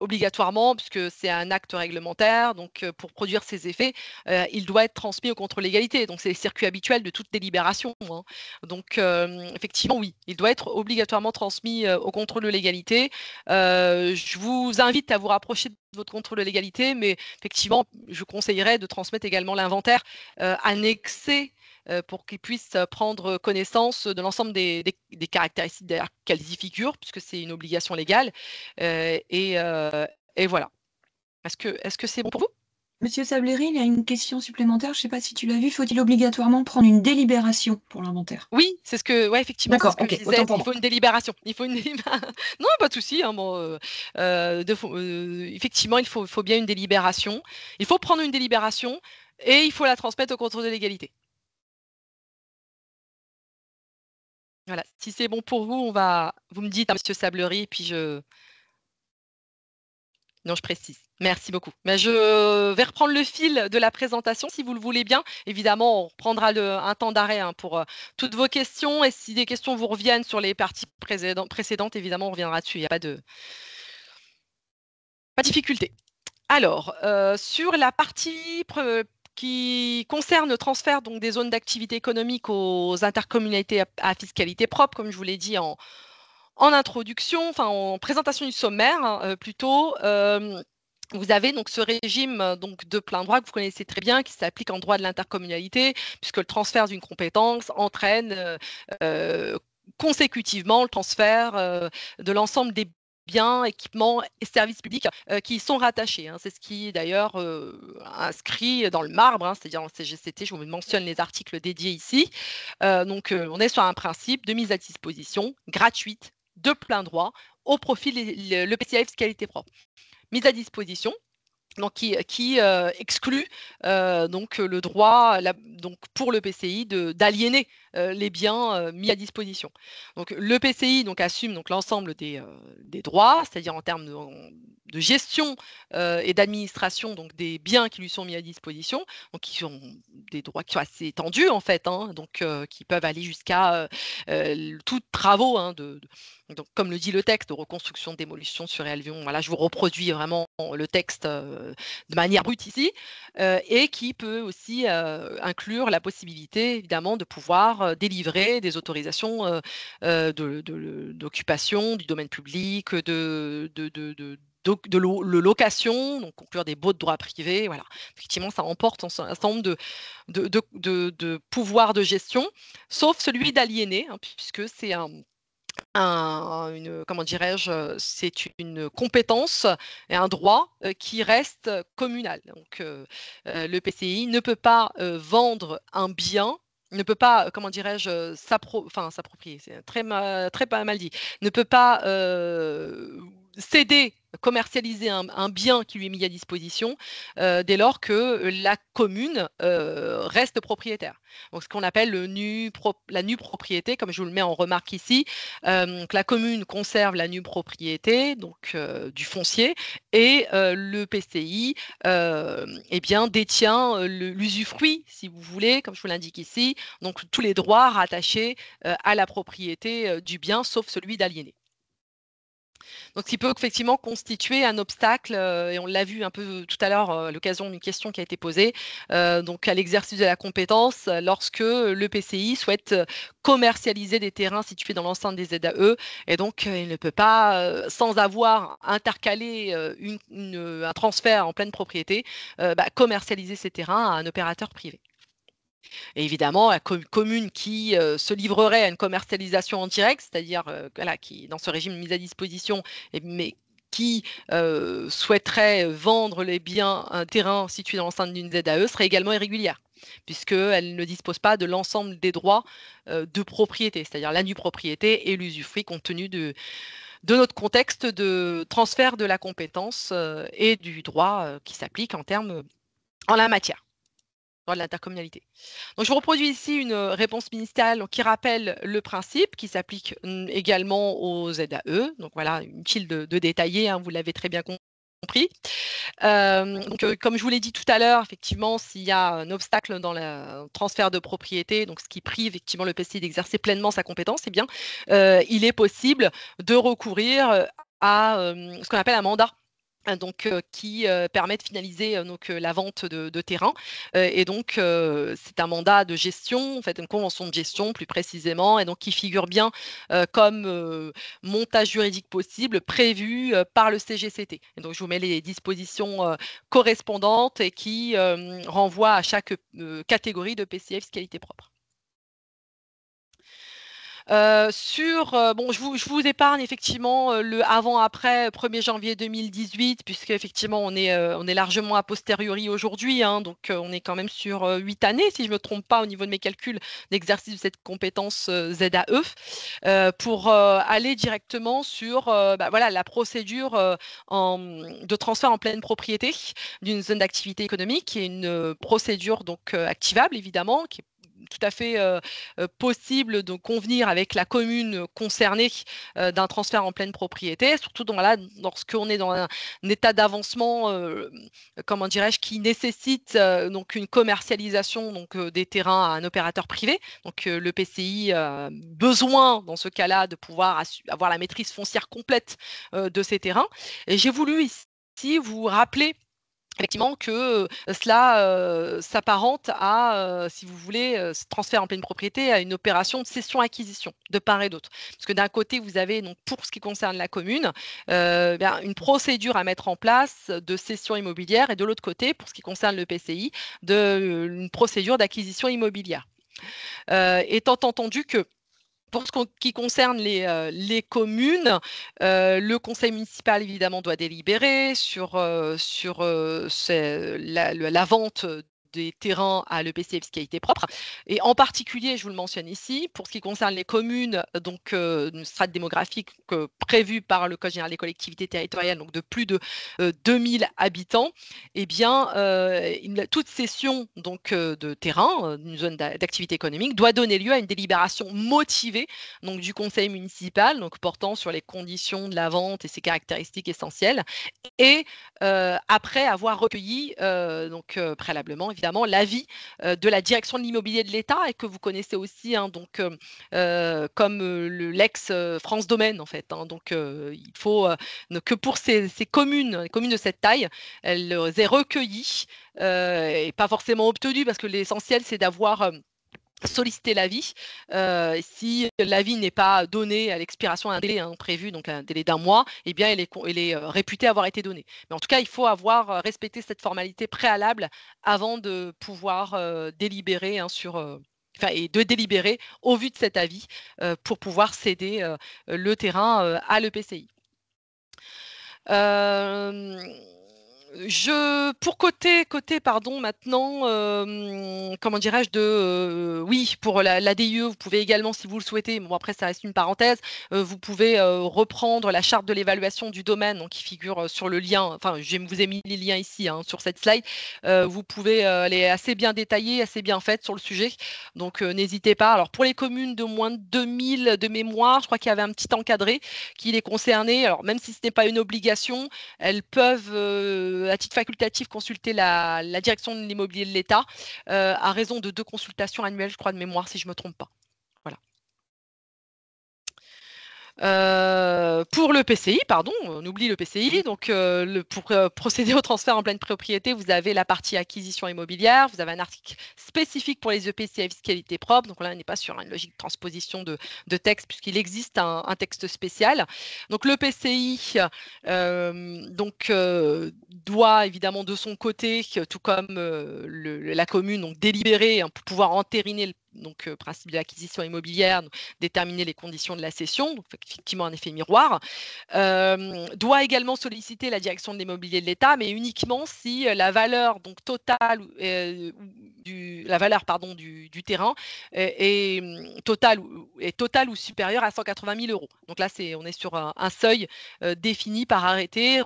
Obligatoirement, puisque c'est un acte réglementaire, donc pour produire ses effets, il doit être transmis au contrôle légalité. Donc c'est les circuits habituels de toute délibération, hein. Donc effectivement, oui, il doit être obligatoirement transmis au contrôle de légalité. Je vous invite à vous rapprocher de votre contrôle de légalité, mais effectivement, je conseillerais de transmettre également l'inventaire annexé pour qu'ils puissent prendre connaissance de l'ensemble des caractéristiques derrière qu'elles y figurent, puisque c'est une obligation légale. Et voilà. Est-ce que c'est bon pour vous? Monsieur Sabléry, il y a une question supplémentaire, je ne sais pas si tu l'as vu, faut-il obligatoirement prendre une délibération pour l'inventaire? Oui, c'est ce que, ouais, effectivement, c'est D'accord, ce que je OK, disais. autant pour Il moi. faut une délibération. Il faut une non, pas de souci, hein, bon, effectivement, il faut bien une délibération. Il faut prendre une délibération et il faut la transmettre au contrôle de légalité. Voilà. Si c'est bon pour vous, vous me dites, hein, monsieur Sablery, puis non, je précise. Merci beaucoup. Mais je vais reprendre le fil de la présentation, si vous le voulez bien. Évidemment, on reprendra un temps d'arrêt, hein, pour toutes vos questions. Et si des questions vous reviennent sur les parties précédentes, évidemment, on reviendra dessus. Il n'y a pas de difficulté. Alors, sur la partie qui concerne le transfert donc, des zones d'activité économique aux intercommunalités à fiscalité propre, comme je vous l'ai dit en introduction, enfin en présentation du sommaire, hein, plutôt. Vous avez donc ce régime donc de plein droit que vous connaissez très bien, qui s'applique en droit de l'intercommunalité, puisque le transfert d'une compétence entraîne consécutivement le transfert de l'ensemble des biens, équipements et services publics qui y sont rattachés, hein. C'est ce qui est d'ailleurs inscrit dans le marbre, hein, c'est-à-dire en CGCT, je vous mentionne les articles dédiés ici. Donc on est sur un principe de mise à disposition gratuite, de plein droit, au profit de l'EPCI fiscalité propre. Mise à disposition, donc qui exclut donc le droit donc pour le PCI d'aliéner les biens mis à disposition. Donc le PCI donc assume donc l'ensemble des droits, c'est-à-dire en termes de gestion et d'administration donc des biens qui lui sont mis à disposition, donc qui sont des droits qui sont assez étendus en fait, hein, donc qui peuvent aller jusqu'à tous travaux, hein, donc, comme le dit le texte, de reconstruction, démolition, surélévation. Voilà, je vous reproduis vraiment le texte de manière brute ici, et qui peut aussi inclure la possibilité, évidemment, de pouvoir délivrer des autorisations d'occupation du domaine public, de location, donc conclure des baux de droit privé. Voilà. Effectivement, ça emporte un certain nombre de pouvoirs de gestion, sauf celui d'aliéner, hein, puisque c'est comment dirais-je, c'est une compétence et un droit qui reste communal. Donc, le PCI ne peut pas vendre un bien, ne peut pas, comment dirais-je, s'approprier, c'est très pas mal dit, ne peut pas céder, commercialiser un bien qui lui est mis à disposition dès lors que la commune reste propriétaire. Donc, ce qu'on appelle la nue propriété, comme je vous le mets en remarque ici, donc la commune conserve la nue propriété donc, du foncier et le PCI eh bien, détient l'usufruit, si vous voulez, comme je vous l'indique ici, donc tous les droits rattachés à la propriété du bien, sauf celui d'aliéner. Donc, ce qui peut effectivement constituer un obstacle, et on l'a vu un peu tout à l'heure à l'occasion d'une question qui a été posée, donc à l'exercice de la compétence lorsque le PCI souhaite commercialiser des terrains situés dans l'enceinte des ZAE, et donc il ne peut pas, sans avoir intercalé un transfert en pleine propriété, commercialiser ces terrains à un opérateur privé. Et évidemment, la commune qui se livrerait à une commercialisation en direct, c'est-à-dire voilà, qui, dans ce régime de mise à disposition, mais qui souhaiterait vendre les biens, un terrain situé dans l'enceinte d'une ZAE, serait également irrégulière, puisqu'elle ne dispose pas de l'ensemble des droits de propriété, c'est-à-dire la nue propriété et l'usufruit, compte tenu de notre contexte de transfert de la compétence et du droit qui s'applique en la matière, droit de l'intercommunalité. Donc, je vous reproduis ici une réponse ministérielle qui rappelle le principe qui s'applique également aux ZAE. Donc voilà, inutile de détailler, hein, vous l'avez très bien compris. compris. Comme je vous l'ai dit tout à l'heure, effectivement, s'il y a un obstacle dans le transfert de propriété, donc ce qui prive effectivement le PCI d'exercer pleinement sa compétence, eh bien, il est possible de recourir à ce qu'on appelle un mandat. Qui permet de finaliser la vente de terrain. Et donc, c'est un mandat de gestion, en fait, une convention de gestion plus précisément, et donc qui figure bien comme montage juridique possible prévu par le CGCT. Et donc, je vous mets les dispositions correspondantes et qui renvoient à chaque catégorie de PCF fiscalité propre. Je vous épargne effectivement le avant-après 1er janvier 2018, puisque effectivement on est largement a posteriori aujourd'hui, hein, donc on est quand même sur 8 années, si je ne me trompe pas, au niveau de mes calculs d'exercice de cette compétence ZAE, pour aller directement sur voilà, la procédure de transfert en pleine propriété d'une zone d'activité économique, qui est une procédure donc activable évidemment, qui est tout à fait possible de convenir avec la commune concernée d'un transfert en pleine propriété, surtout lorsqu'on est dans un état d'avancement, comment dirais-je, qui nécessite donc une commercialisation des terrains à un opérateur privé. Donc le PCI a besoin dans ce cas-là de pouvoir avoir la maîtrise foncière complète de ces terrains. Et j'ai voulu ici vous rappeler effectivement que cela s'apparente à, si vous voulez, ce transfert en pleine propriété à une opération de cession-acquisition de part et d'autre. Parce que d'un côté, vous avez, donc, pour ce qui concerne la commune, une procédure à mettre en place de cession immobilière, et de l'autre côté, pour ce qui concerne le PCI, une procédure d'acquisition immobilière. Étant entendu que pour ce qui concerne les communes, le conseil municipal, évidemment, doit délibérer sur la vente des terrains à l'EPCI fiscalité propre. Et en particulier, je vous le mentionne ici, pour ce qui concerne les communes, donc une strate démographique prévue par le Code général des collectivités territoriales, donc de plus de 2000 habitants, eh bien, toute cession donc, de terrain, d'une zone d'activité économique, doit donner lieu à une délibération motivée donc, du conseil municipal, donc portant sur les conditions de la vente et ses caractéristiques essentielles, et après avoir recueilli préalablement évidemment l'avis de la direction de l'immobilier de l'État, et que vous connaissez aussi, hein, comme l'ex France Domaine en fait, hein. Donc il faut que pour ces communes, les communes de cette taille, elles aient recueilli et pas forcément obtenu, parce que l'essentiel c'est d'avoir solliciter l'avis. Si l'avis n'est pas donné à l'expiration d'un délai prévu, donc un délai d'un mois, eh bien, elle est réputée avoir été donnée. Mais en tout cas, il faut avoir respecté cette formalité préalable avant de pouvoir délibérer et de délibérer au vu de cet avis pour pouvoir céder le terrain à l'EPCI. Pour côté maintenant, comment dirais-je, oui, pour l'ADIE, vous pouvez également, si vous le souhaitez, bon après ça reste une parenthèse, vous pouvez reprendre la charte de l'évaluation du domaine, donc, qui figure sur le lien, enfin je vous ai mis les liens ici, hein, sur cette slide. Vous pouvez, elle est assez bien détaillée, assez bien faite sur le sujet, donc n'hésitez pas. Alors pour les communes de moins de 2000 de mémoire, je crois qu'il y avait un petit encadré qui les concernait. Alors même si ce n'est pas une obligation, elles peuvent, à titre facultatif, consulter la direction de l'immobilier de l'État à raison de 2 consultations annuelles, je crois, de mémoire, si je ne me trompe pas. Voilà. Pour le PCI, pardon, on oublie le PCI. Donc, pour procéder au transfert en pleine propriété, vous avez la partie acquisition immobilière. Vous avez un article spécifique pour les EPCI à fiscalité propre. Donc là, on n'est pas sur une logique de transposition de texte, puisqu'il existe un texte spécial. Donc, le PCI doit évidemment de son côté, tout comme la commune, donc délibérer, hein, pour pouvoir entériner le principe de l'acquisition immobilière, déterminer les conditions de la cession, donc effectivement un effet miroir, doit également solliciter la direction de l'immobilier de l'État, mais uniquement si la valeur donc totale du terrain est totale ou supérieure à 180 000 euros. Donc là, on est sur un seuil défini par arrêté,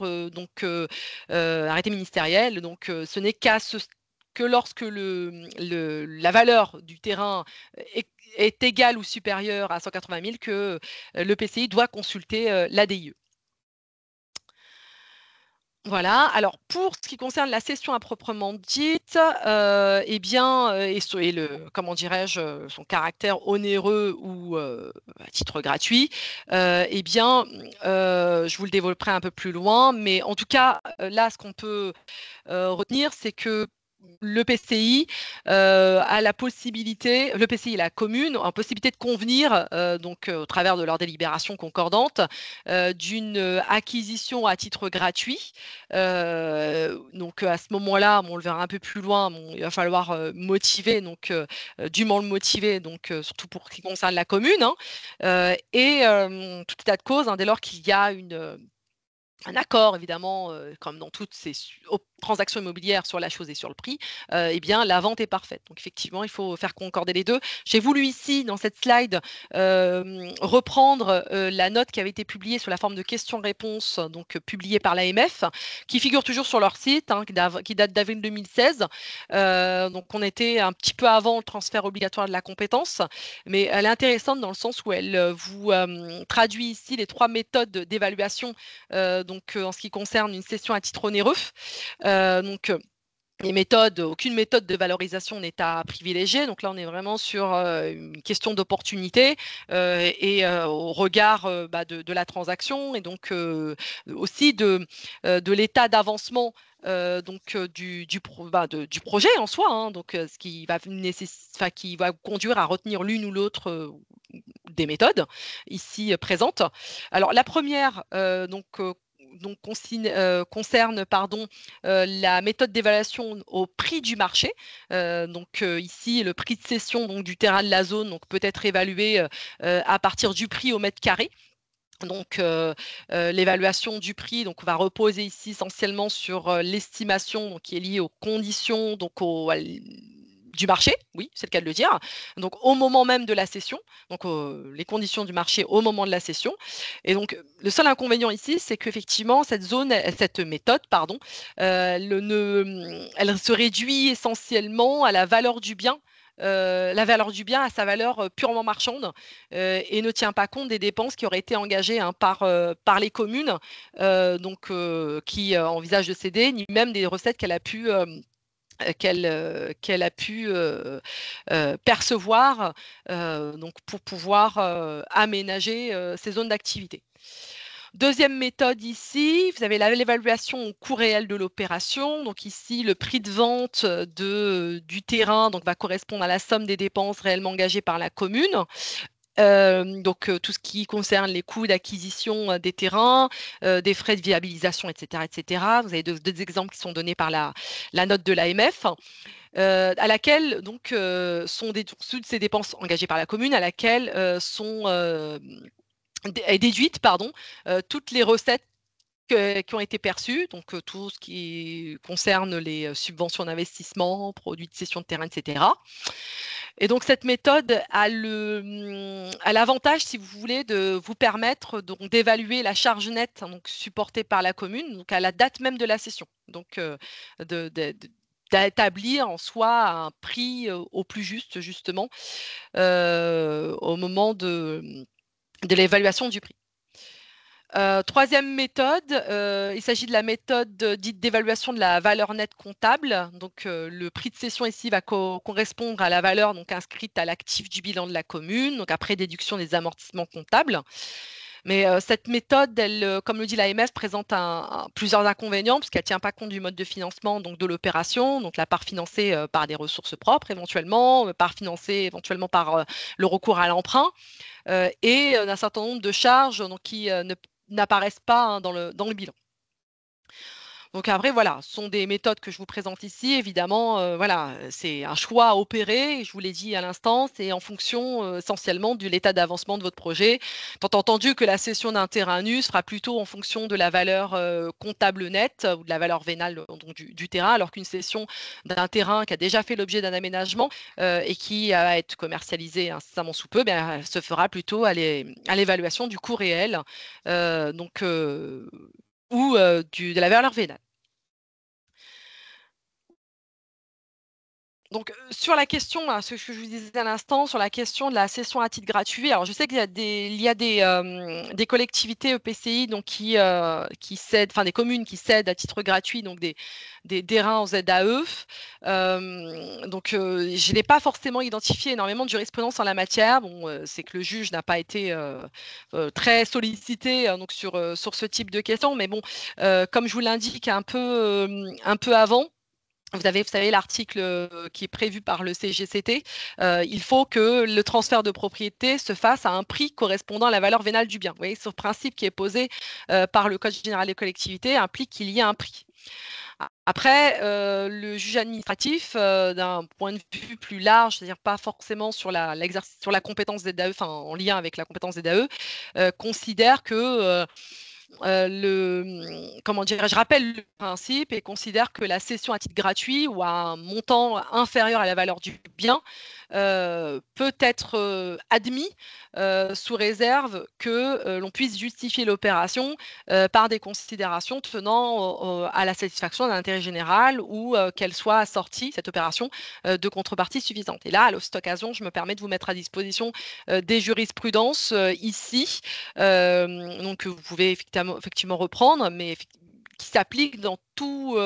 arrêté ministériel. Donc ce n'est que lorsque la valeur du terrain est égale ou supérieure à 180 000 que le PCI doit consulter l'ADIE. Voilà. Alors, pour ce qui concerne la cession à proprement dite, eh bien, et comment dirais-je, son caractère onéreux ou à titre gratuit, eh bien, je vous le développerai un peu plus loin, mais en tout cas, là, ce qu'on peut retenir, c'est que le PCI a la possibilité, le PCI et la commune ont la possibilité de convenir, donc au travers de leur délibération concordante, d'une acquisition à titre gratuit. Donc à ce moment-là, on le verra un peu plus loin, il va falloir motiver, donc dûment le motiver, donc surtout pour ce qui concerne la commune, hein, tout état de cause, hein, dès lors qu'il y a un accord, évidemment, comme dans toutes ces transactions immobilières sur la chose et sur le prix, eh bien, la vente est parfaite. Donc, effectivement, il faut faire concorder les deux. J'ai voulu ici, dans cette slide, reprendre la note qui avait été publiée sous la forme de questions-réponses, donc publiée par l'AMF, qui figure toujours sur leur site, hein, qui date d'avril 2016. Donc, on était un petit peu avant le transfert obligatoire de la compétence, mais elle est intéressante dans le sens où elle vous traduit ici les 3 méthodes d'évaluation en ce qui concerne une cession à titre onéreux. Les méthodes, aucune méthode de valorisation n'est à privilégier. Donc là, on est vraiment sur une question d'opportunité au regard de la transaction et donc aussi de l'état d'avancement du projet en soi, hein, donc ce qui va conduire à retenir l'une ou l'autre des méthodes ici présentes. Alors la première, concerne la méthode d'évaluation au prix du marché. Ici, le prix de cession du terrain de la zone peut être évalué à partir du prix au mètre carré. L'évaluation du prix va reposer ici essentiellement sur l'estimation qui est liée aux conditions du marché, oui, c'est le cas de le dire. Donc au moment même de la cession, les conditions du marché au moment de la cession. Et donc le seul inconvénient ici, c'est qu'effectivement cette méthode, pardon, elle se réduit essentiellement à la valeur du bien. À sa valeur purement marchande et ne tient pas compte des dépenses qui auraient été engagées, hein, par les communes qui envisagent de céder, ni même des recettes qu'elle a pu percevoir pour pouvoir aménager ces zones d'activité. Deuxième méthode ici, vous avez l'évaluation au coût réel de l'opération. Donc ici, le prix de vente du terrain va correspondre à la somme des dépenses réellement engagées par la commune. Tout ce qui concerne les coûts d'acquisition des terrains, des frais de viabilisation, etc., etc. Vous avez deux exemples qui sont donnés par la note de l'AMF, à laquelle sont toutes ces dépenses engagées par la commune, à laquelle est déduite, toutes les recettes qui ont été perçues, donc tout ce qui concerne les subventions d'investissement, produits de cession de terrain, etc. Et donc, cette méthode a l'avantage, si vous voulez, de vous permettre d'évaluer la charge nette, hein, supportée par la commune, à la date même de la cession. Donc, d'établir en soi un prix au plus juste, justement, au moment de l'évaluation du prix. Troisième méthode, il s'agit de la méthode dite d'évaluation de la valeur nette comptable. Donc, le prix de cession ici va correspondre à la valeur inscrite à l'actif du bilan de la commune, donc après déduction des amortissements comptables. Mais cette méthode, comme le dit l'AMF, présente plusieurs inconvénients puisqu'elle ne tient pas compte du mode de financement de l'opération, donc la part financée par des ressources propres éventuellement, part financée éventuellement par le recours à l'emprunt et d'un certain nombre de charges qui n'apparaissent pas, hein, dans le bilan. Donc après, voilà, ce sont des méthodes que je vous présente ici. Évidemment, voilà, c'est un choix à opérer. Je vous l'ai dit à l'instant, c'est en fonction essentiellement de l'état d'avancement de votre projet. Tant entendu que la cession d'un terrain nu sera plutôt en fonction de la valeur comptable nette ou de la valeur vénale du terrain, alors qu'une cession d'un terrain qui a déjà fait l'objet d'un aménagement et qui va être commercialisé incessamment sous peu, se fera plutôt à l'évaluation du coût réel ou de la valeur vénale. Donc, sur la question, hein, ce que je vous disais à l'instant, sur la question de la cession à titre gratuit, alors je sais qu'il y a des collectivités EPCI donc qui cèdent, enfin des communes qui cèdent à titre gratuit donc des terrains en ZAE. Donc, je n'ai pas forcément identifié énormément de jurisprudence en la matière. Bon, c'est que le juge n'a pas été très sollicité donc sur ce type de questions. Mais bon, comme je vous l'indique un peu avant, vous savez, l'article qui est prévu par le CGCT, il faut que le transfert de propriété se fasse à un prix correspondant à la valeur vénale du bien. Vous voyez, ce principe qui est posé par le Code général des collectivités implique qu'il y ait un prix. Après, le juge administratif, d'un point de vue plus large, c'est-à-dire pas forcément sur la compétence ZAE, enfin en lien avec la compétence ZAE, considère que je rappelle le principe et considère que la cession à titre gratuit ou à un montant inférieur à la valeur du bien peut être admis sous réserve que l'on puisse justifier l'opération par des considérations tenant à la satisfaction d'un intérêt général ou qu'elle soit assortie, cette opération, de contrepartie suffisante. Et là, à cette occasion, je me permets de vous mettre à disposition des jurisprudences ici, donc que vous pouvez effectivement reprendre, mais qui s'appliquent dans tout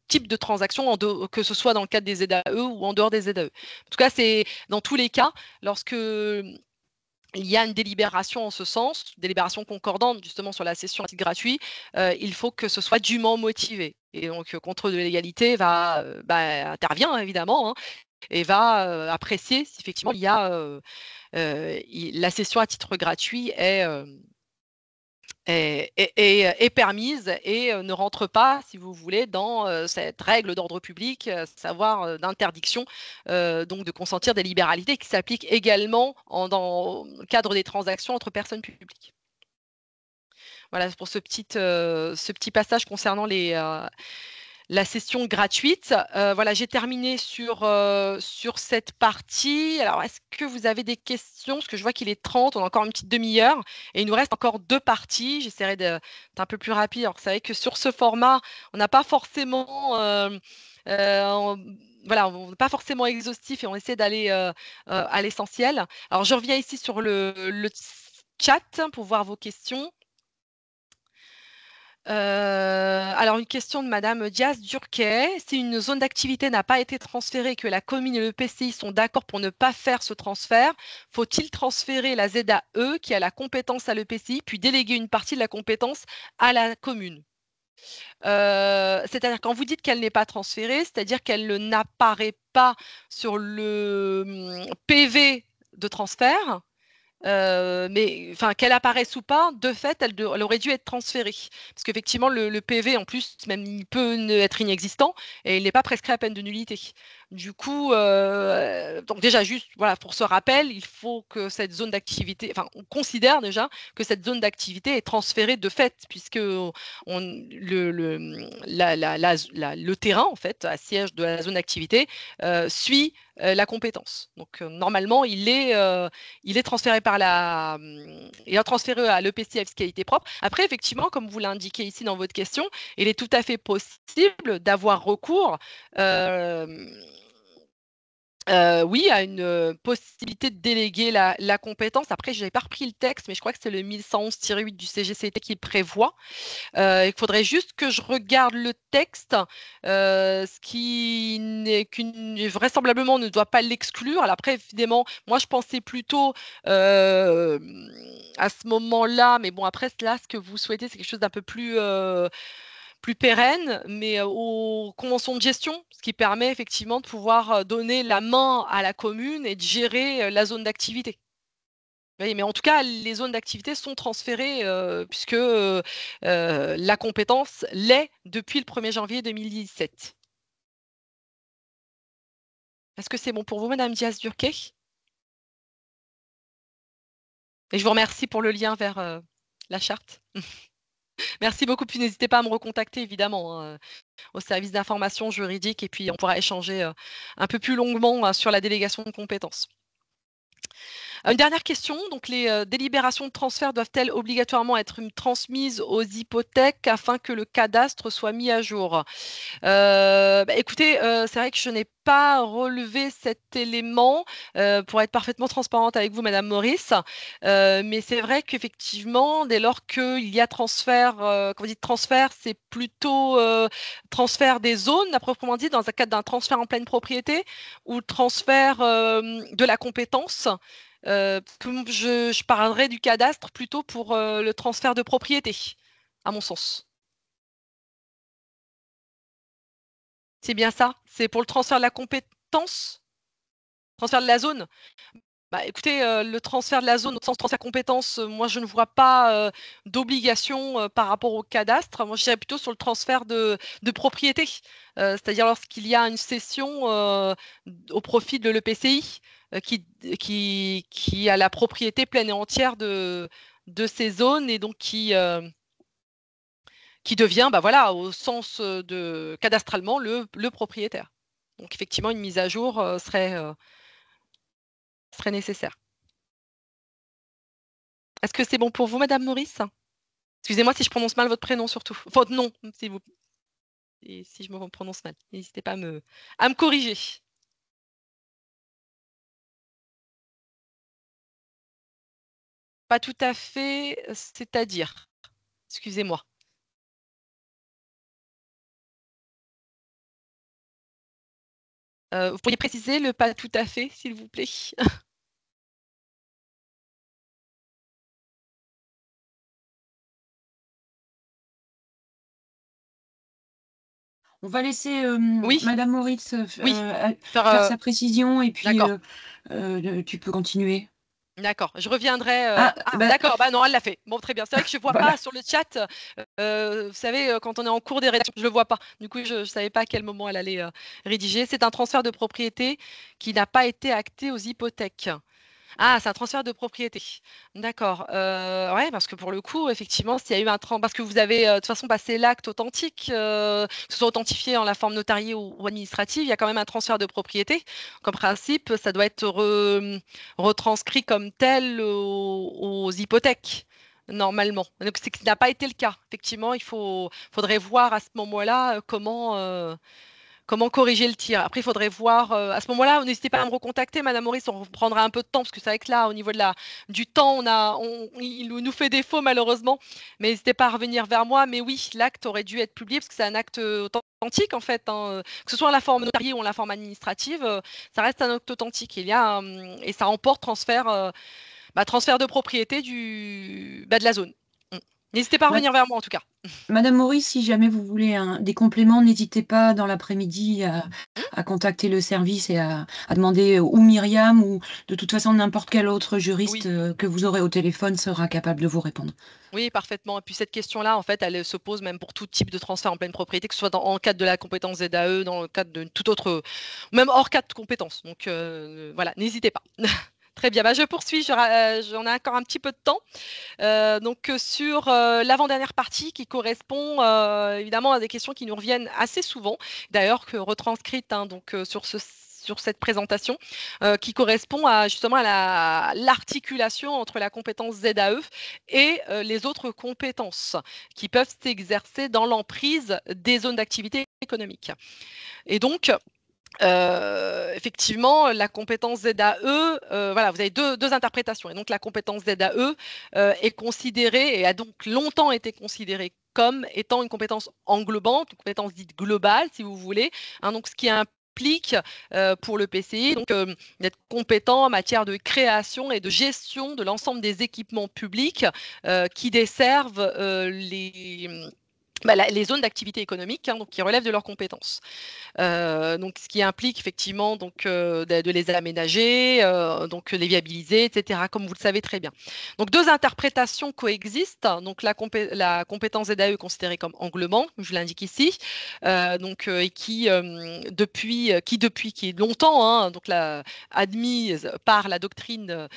type de transaction, que ce soit dans le cadre des ZAE ou en dehors des ZAE. En tout cas, c'est dans tous les cas, lorsque il y a une délibération en ce sens, délibération concordante justement sur la cession à titre gratuit, il faut que ce soit dûment motivé. Et donc, contrôle de légalité intervient évidemment, hein, et va apprécier si effectivement il y a la cession à titre gratuit est permise et ne rentre pas, si vous voulez, dans cette règle d'ordre public, savoir d'interdiction donc de consentir des libéralités qui s'appliquent également dans le cadre des transactions entre personnes publiques. Voilà pour ce petit passage concernant la session gratuite. Voilà, j'ai terminé sur cette partie. Alors, est-ce que vous avez des questions? Parce que je vois qu'il est 30, on a encore une petite demi-heure et il nous reste encore 2 parties. J'essaierai d'être un peu plus rapide. Alors, vous savez que sur ce format, on n'a pas forcément voilà, on n'est pas forcément exhaustif et on essaie d'aller à l'essentiel. Alors, je reviens ici sur le chat pour voir vos questions. Alors, une question de Madame Diaz-Durquet. Si une zone d'activité n'a pas été transférée et que la commune et le PCI sont d'accord pour ne pas faire ce transfert, faut-il transférer la ZAE qui a la compétence à l'EPCI, puis déléguer une partie de la compétence à la commune? C'est-à-dire quand vous dites qu'elle n'est pas transférée, c'est-à-dire qu'elle n'apparaît pas sur le PV de transfert, mais enfin qu'elle apparaisse ou pas, de fait, elle aurait dû être transférée. Parce qu'effectivement, le PV, en plus, même il peut être inexistant et il n'est pas prescrit à peine de nullité. Du coup, donc déjà, juste voilà, pour ce rappel, il faut que cette zone d'activité, enfin, on considère déjà que cette zone d'activité est transférée de fait, puisque le terrain, en fait, à siège de la zone d'activité, suit la compétence. Donc, normalement, il est transféré il est transféré à l'EPCI à fiscalité propre. Après, effectivement, comme vous l'indiquez ici dans votre question, il est tout à fait possible d'avoir recours oui, à une possibilité de déléguer la compétence. Après, je n'avais pas repris le texte, mais je crois que c'est le 1111-8 du CGCT qui le prévoit. Il faudrait juste que je regarde le texte, ce qui vraisemblablement ne doit pas l'exclure. Alors après, évidemment, moi, je pensais plutôt à ce moment-là, mais bon, après, là, ce que vous souhaitez, c'est quelque chose d'un peu plus pérenne, mais aux conventions de gestion, ce qui permet effectivement de pouvoir donner la main à la commune et de gérer la zone d'activité. Oui, mais en tout cas, les zones d'activité sont transférées puisque la compétence l'est depuis le 1er janvier 2017. Est-ce que c'est bon pour vous, Madame Diaz-Durquet? Et je vous remercie pour le lien vers la charte. Merci beaucoup, puis n'hésitez pas à me recontacter évidemment hein, au service d'information juridique et puis on pourra échanger un peu plus longuement sur la délégation de compétences. Une dernière question. Donc, les délibérations de transfert doivent-elles obligatoirement être transmises aux hypothèques afin que le cadastre soit mis à jour? Écoutez, c'est vrai que je n'ai pas relevé cet élément pour être parfaitement transparente avec vous, Madame Maurice. Mais c'est vrai qu'effectivement, dès lors qu'il y a transfert, quand vous dites transfert, c'est plutôt transfert des zones, à proprement dit, dans le cadre d'un transfert en pleine propriété ou transfert de la compétence. Je parlerai du cadastre plutôt pour le transfert de propriété, à mon sens. C'est bien ça? C'est pour le transfert de la compétence? Transfert de la zone? Écoutez, le transfert de la zone au sens transfert compétence, moi je ne vois pas d'obligation par rapport au cadastre. Moi je dirais plutôt sur le transfert de propriété, c'est-à-dire lorsqu'il y a une cession au profit de l'EPCI qui a la propriété pleine et entière de ces zones et donc qui devient, voilà, au sens de cadastralement, le propriétaire. Donc effectivement, une mise à jour serait nécessaire. Est-ce que c'est bon pour vous, Madame Maurice? Excusez-moi si je prononce mal votre prénom surtout. Enfin, votre nom, et si je me prononce mal. N'hésitez pas à me corriger. Pas tout à fait, c'est-à-dire. Excusez-moi. Vous pourriez préciser le pas tout à fait, s'il vous plaît? On va laisser Oui, Madame Moritz oui. faire sa précision et puis D'accord. tu peux continuer. D'accord, je reviendrai. Ah, bah, D'accord, non, elle l'a fait. Bon, très bien. C'est vrai que je ne vois voilà. pas sur le chat. Vous savez, quand on est en cours des rédactions, je ne le vois pas. Du coup, je ne savais pas à quel moment elle allait rédiger. C'est un transfert de propriété qui n'a pas été acté aux hypothèques. Ah, c'est un transfert de propriété. D'accord. Ouais, parce que pour le coup, effectivement, s'il y a eu un parce que vous avez de toute façon passé l'acte authentique, que ce soit authentifié en la forme notariée ou administrative, il y a quand même un transfert de propriété. Comme principe, ça doit être retranscrit comme tel aux hypothèques. Normalement. Donc, c'est que ce n'a pas été le cas. Effectivement, faudrait voir à ce moment-là comment corriger le tir. Après, il faudrait voir. À ce moment-là, n'hésitez pas à me recontacter, Madame Maurice. On prendra un peu de temps parce que c'est vrai que là, au niveau du temps, il nous fait défaut malheureusement. Mais n'hésitez pas à revenir vers moi. Mais oui, l'acte aurait dû être publié parce que c'est un acte authentique en fait, hein. Que ce soit en la forme notariée ou en la forme administrative, ça reste un acte authentique. Et ça emporte transfert de propriété de la zone. N'hésitez pas à Ma- revenir vers moi en tout cas. Madame Maurice, si jamais vous voulez des compléments, n'hésitez pas dans l'après-midi à contacter le service et à demander ou Myriam ou de toute façon n'importe quel autre juriste Oui. que vous aurez au téléphone sera capable de vous répondre. Oui, parfaitement. Et puis cette question-là, en fait, elle se pose même pour tout type de transfert en pleine propriété, que ce soit en cadre de la compétence ZAE, dans le cadre de tout autre, même hors cadre de compétence. Donc voilà, n'hésitez pas. Très bien, je poursuis, j'en ai encore un petit peu de temps. Sur l'avant-dernière partie qui correspond évidemment à des questions qui nous reviennent assez souvent, d'ailleurs que retranscrites sur cette présentation, qui correspond justement à l'articulation entre la compétence ZAE et les autres compétences qui peuvent s'exercer dans l'emprise des zones d'activité économique. Et donc, effectivement, la compétence ZAE, voilà, vous avez deux interprétations. Et donc, la compétence ZAE est considérée et a donc longtemps été considérée comme étant une compétence englobante, une compétence dite globale, si vous voulez. Donc, ce qui implique pour le PCI d'être compétent en matière de création et de gestion de l'ensemble des équipements publics qui desservent les zones d'activité économique, donc qui relèvent de leurs compétences. Ce qui implique effectivement de les aménager, donc les viabiliser, etc., comme vous le savez très bien. Donc deux interprétations coexistent. Donc la compétence ZAE est considérée comme englobant, je l'indique ici, et qui est longtemps admise par la doctrine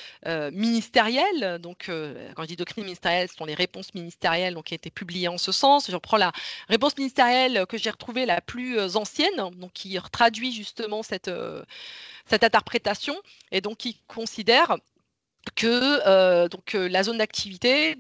ministérielle. Donc quand je dis doctrine ministérielle, ce sont les réponses ministérielles qui ont été publiées en ce sens. Je reprends la réponse ministérielle que j'ai retrouvée la plus ancienne, donc qui traduit justement cette interprétation et donc qui considère que la zone d'activité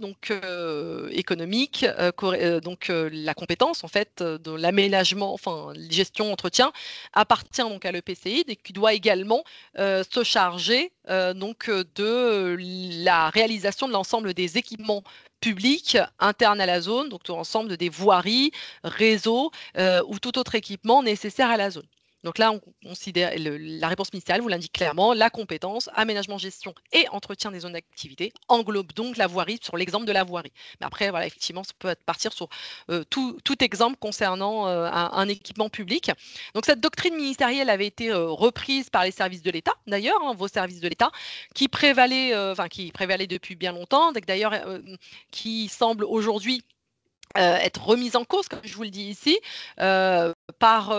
économique, la compétence en fait de l'aménagement, enfin gestion, entretien, appartient donc à l'EPCI et qui doit également se charger de la réalisation de l'ensemble des équipements publics internes à la zone, donc de l'ensemble des voiries, réseaux ou tout autre équipement nécessaire à la zone. Donc là, on considère la réponse ministérielle vous l'indique clairement, la compétence, aménagement, gestion et entretien des zones d'activité englobe donc la voirie sur l'exemple de la voirie. Mais après, voilà, effectivement, ça peut partir sur tout exemple concernant un équipement public. Donc cette doctrine ministérielle avait été reprise par les services de l'État, d'ailleurs, hein, vos services de l'État, qui prévalait depuis bien longtemps, d'ailleurs, qui semble aujourd'hui être remise en cause, comme je vous le dis ici, par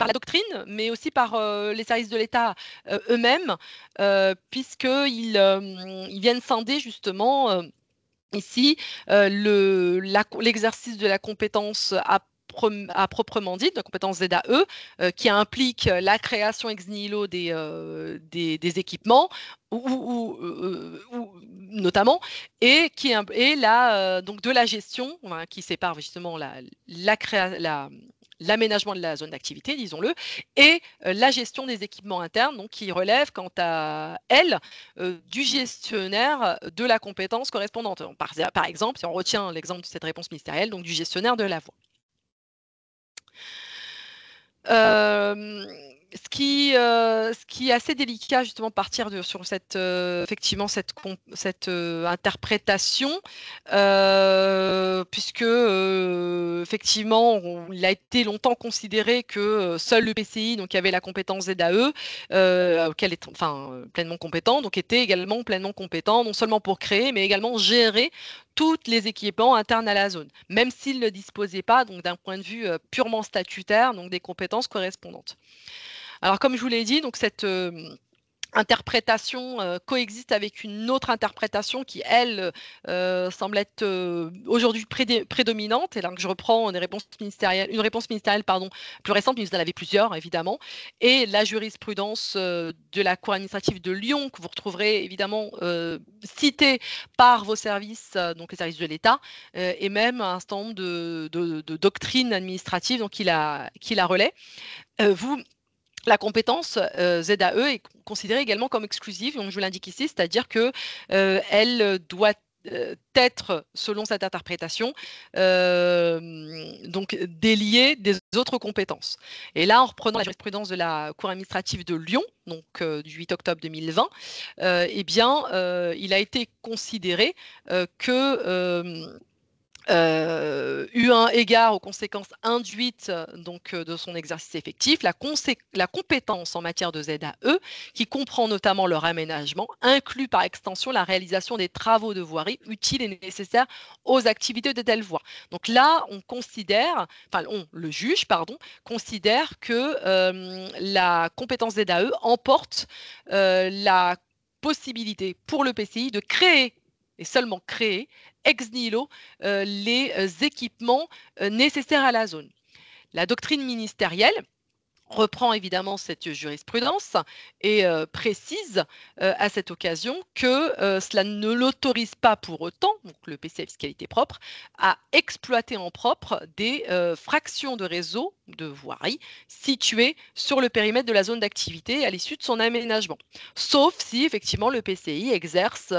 la doctrine, mais aussi par les services de l'État eux-mêmes, puisqu'ils viennent scinder justement ici l'exercice de la compétence à proprement dit, de la compétence ZAE, qui implique la création ex nihilo des équipements, notamment, et donc de la gestion, voilà, qui sépare justement l'aménagement de la zone d'activité, disons-le, et la gestion des équipements internes, donc qui relève quant à elle du gestionnaire de la compétence correspondante. Par exemple, si on retient l'exemple de cette réponse ministérielle, donc du gestionnaire de la voie. Ce qui est assez délicat justement de partir sur cette effectivement cette interprétation, puisque effectivement il a été longtemps considéré que seul le PCI donc avait la compétence ZAE auquel est pleinement compétent, donc était également pleinement compétent non seulement pour créer mais également gérer tous les équipements internes à la zone, même s'il ne disposait pas donc d'un point de vue purement statutaire donc des compétences correspondantes. Alors, comme je vous l'ai dit, donc cette interprétation coexiste avec une autre interprétation qui, elle, semble être aujourd'hui prédominante. Et là, je reprends une réponse ministérielle plus récente, mais vous en avez plusieurs, évidemment. Et la jurisprudence de la Cour administrative de Lyon, que vous retrouverez évidemment citée par vos services, donc les services de l'État, et même un certain nombre de doctrines administratives donc, qui la relaient. La compétence ZAE est considérée également comme exclusive, donc je vous l'indique ici, c'est-à-dire qu'elle doit être, selon cette interprétation, donc déliée des autres compétences. Et là, en reprenant la jurisprudence de la Cour administrative de Lyon, donc du 8 octobre 2020, il a été considéré que eu un égard aux conséquences induites de son exercice effectif, la compétence en matière de ZAE, qui comprend notamment leur aménagement, inclut par extension la réalisation des travaux de voirie utiles et nécessaires aux activités de telle voie. Donc là, le juge considère que la compétence ZAE emporte la possibilité pour le PCI de créer, et seulement créer, ex nihilo, les équipements nécessaires à la zone. La doctrine ministérielle reprend évidemment cette jurisprudence et précise à cette occasion que cela ne l'autorise pas pour autant, donc le PCI fiscalité propre, à exploiter en propre des fractions de réseau de voirie situées sur le périmètre de la zone d'activité à l'issue de son aménagement, sauf si effectivement le PCI exerce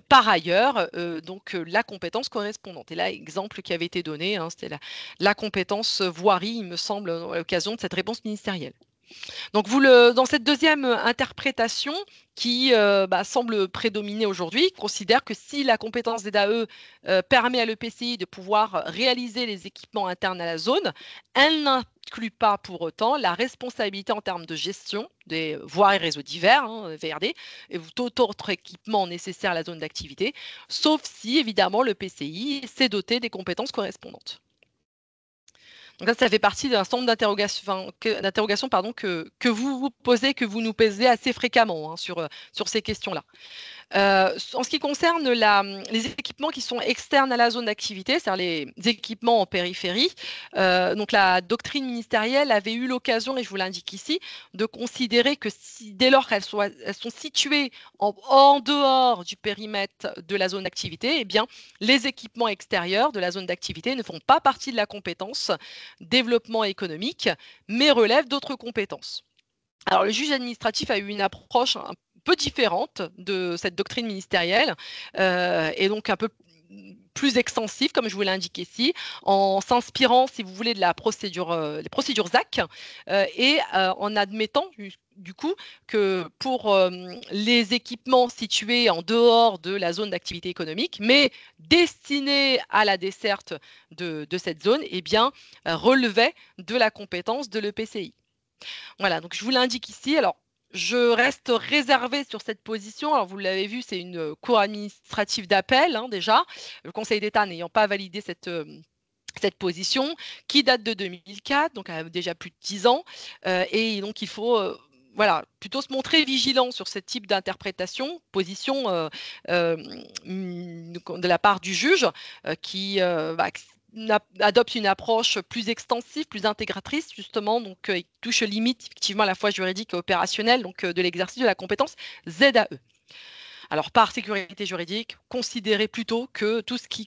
par ailleurs la compétence correspondante. Et là, exemple qui avait été donné, hein, c'était la compétence voirie, il me semble, à l'occasion de cette réponse ministérielle. Donc, dans cette deuxième interprétation qui semble prédominer aujourd'hui, considère que si la compétence ZAE permet à l'EPCI de pouvoir réaliser les équipements internes à la zone, elle n'inclut pas pour autant la responsabilité en termes de gestion des voies et réseaux divers, VRD, et tout autre équipement nécessaire à la zone d'activité, sauf si, évidemment, le PCI s'est doté des compétences correspondantes. Donc ça fait partie d'un certain nombre d'interrogations que vous vous posez, que vous nous posez assez fréquemment, hein, sur ces questions-là. En ce qui concerne les équipements qui sont externes à la zone d'activité, c'est-à-dire les équipements en périphérie, donc la doctrine ministérielle avait eu l'occasion, et je vous l'indique ici, de considérer que dès lors qu'elles sont situées en dehors du périmètre de la zone d'activité, eh bien, les équipements extérieurs de la zone d'activité ne font pas partie de la compétence développement économique, mais relèvent d'autres compétences. Alors, le juge administratif a eu une approche un peu différente de cette doctrine ministérielle et donc un peu plus extensive, comme je vous l'indique ici, en s'inspirant, si vous voulez, de la procédure, les procédures ZAC et en admettant du coup que pour les équipements situés en dehors de la zone d'activité économique, mais destinés à la desserte de cette zone, eh bien, relevaient de la compétence de l'EPCI. Voilà, donc je vous l'indique ici. Alors, je reste réservée sur cette position. Alors, vous l'avez vu, c'est une cour administrative d'appel, hein, déjà. Le Conseil d'État n'ayant pas validé cette position, qui date de 2004, donc elle a déjà plus de 10 ans. Et donc, il faut plutôt se montrer vigilant sur ce type d'interprétation, position de la part du juge qui adopte une approche plus extensive, plus intégratrice, justement, donc il touche limite effectivement à la fois juridique et opérationnelle, donc de l'exercice de la compétence ZAE. Alors, par sécurité juridique, considérez plutôt que tout ce qui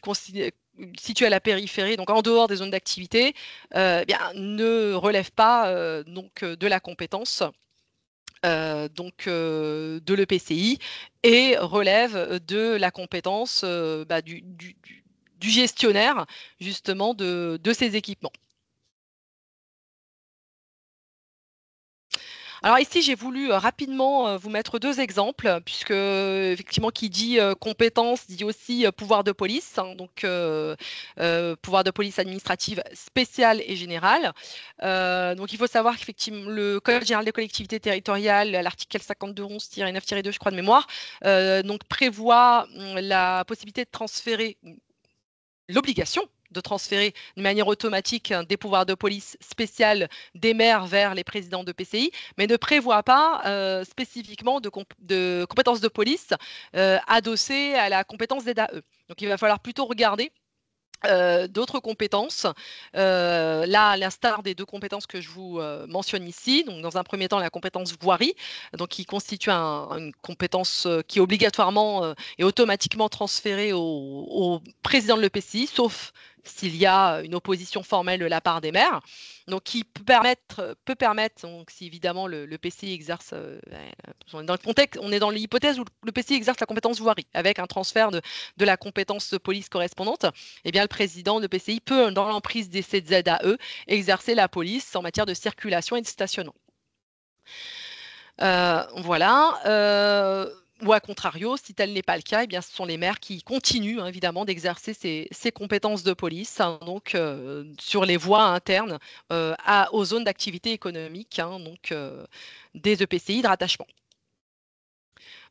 situé à la périphérie, donc en dehors des zones d'activité, ne relève pas de la compétence de l'EPCI et relève de la compétence du gestionnaire justement de ces équipements. Alors ici, j'ai voulu rapidement vous mettre deux exemples, puisque effectivement, qui dit compétence dit aussi pouvoir de police, hein, donc pouvoir de police administrative spéciale et générale. Donc il faut savoir qu'effectivement, le Code général des collectivités territoriales, à l'article 5211-9-2, je crois de mémoire, donc prévoit la possibilité de transférer l'obligation de transférer de manière automatique des pouvoirs de police spéciale des maires vers les présidents de PCI, mais ne prévoit pas spécifiquement de compétences de police adossées à la compétence ZAE. Donc il va falloir plutôt regarder d'autres compétences. Là, à l'instar des deux compétences que je vous mentionne ici, donc dans un premier temps la compétence voirie, donc qui constitue une compétence qui est obligatoirement et automatiquement transférée au président de l'EPCI, sauf s'il y a une opposition formelle de la part des maires, donc qui peut permettre donc si évidemment le PCI exerce, on est dans le contexte, on est dans l'hypothèse où le PCI exerce la compétence voirie, avec un transfert de la compétence de police correspondante, eh bien le président de PCI peut, dans l'emprise des ZAE, exercer la police en matière de circulation et de stationnement. Voilà. Ou à contrario, si tel n'est pas le cas, eh bien, ce sont les maires qui continuent évidemment d'exercer ces compétences de police, hein, donc sur les voies internes aux zones d'activité économique, hein, donc des EPCI de rattachement.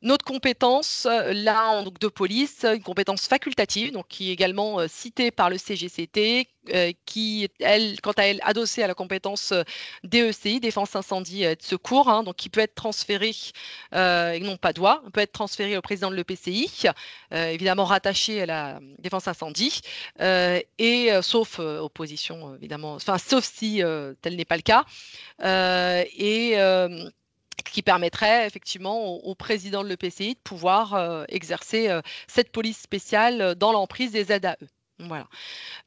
Notre compétence, là, donc, de police, une compétence facultative, donc qui est également citée par le CGCT, qui est, quant à elle, adossée à la compétence DECI, défense incendie et de secours, hein, donc qui peut être transférée, et non pas doit, peut être transférée au président de l'EPCI, évidemment rattaché à la défense incendie, et sauf opposition, évidemment, enfin, sauf si tel n'est pas le cas, qui permettrait effectivement au président de l'EPCI de pouvoir exercer cette police spéciale dans l'emprise des ZAE. Voilà.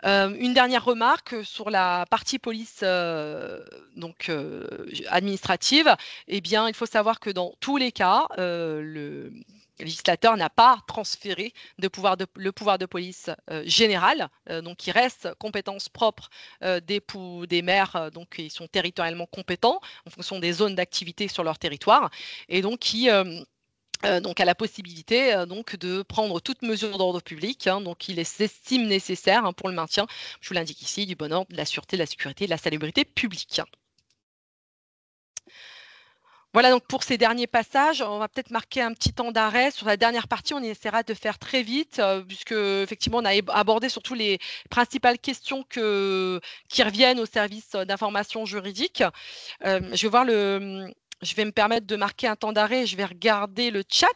Une dernière remarque sur la partie police administrative. Eh bien, il faut savoir que dans tous les cas, le législateur n'a pas transféré le pouvoir de police général, donc qui reste compétence propre des maires, donc qui sont territorialement compétents en fonction des zones d'activité sur leur territoire, et donc qui donc a la possibilité donc de prendre toute mesure d'ordre public, hein, donc il s'estime nécessaire pour le maintien, je vous l'indique ici, du bon ordre, de la sûreté, de la sécurité, de la salubrité publique. Voilà, donc pour ces derniers passages, on va peut-être marquer un petit temps d'arrêt. Sur la dernière partie, on essaiera de faire très vite, puisque effectivement, on a abordé surtout les principales questions qui reviennent au service d'information juridique. Je vais me permettre de marquer un temps d'arrêt. Je vais regarder le chat.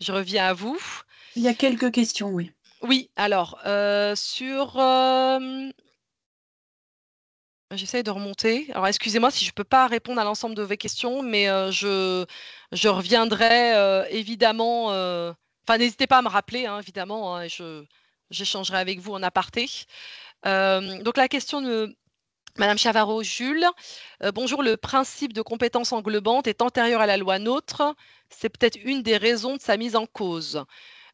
Je reviens à vous. Il y a quelques questions, oui. Oui, alors, j'essaie de remonter. Alors, excusez-moi si je ne peux pas répondre à l'ensemble de vos questions, mais je reviendrai évidemment. Enfin, n'hésitez pas à me rappeler, hein, évidemment, hein, et j'échangerai avec vous en aparté. Donc, la question de Madame Chavarot-Jules. Bonjour, le principe de compétence englobante est antérieur à la loi NOTRe. C'est peut-être une des raisons de sa mise en cause.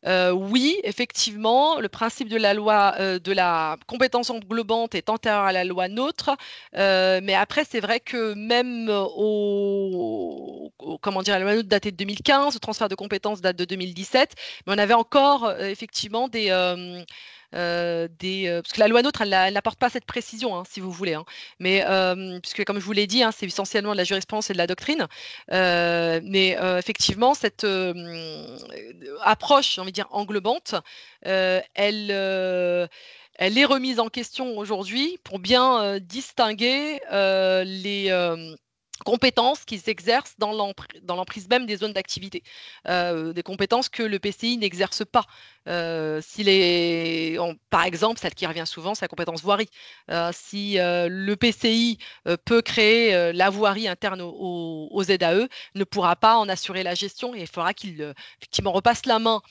Oui, effectivement, le principe de la loi de la compétence englobante est antérieur à la loi NOTRe, mais après, c'est vrai que même comment dire, la loi NOTRe datait de 2015, le transfert de compétences date de 2017, mais on avait encore effectivement parce que la loi NOTRe, elle n'apporte pas cette précision, hein, si vous voulez, hein. Mais puisque, comme je vous l'ai dit, hein, c'est essentiellement de la jurisprudence et de la doctrine. Mais effectivement, cette approche, j'ai envie de dire, englobante, elle est remise en question aujourd'hui pour bien distinguer les compétences qui s'exercent dans l'emprise même des zones d'activité, des compétences que le PCI n'exerce pas. Par exemple, celle qui revient souvent, c'est la compétence voirie. Si le PCI peut créer la voirie interne aux ZAE, ne pourra pas en assurer la gestion et il faudra qu'il effectivement repasse la main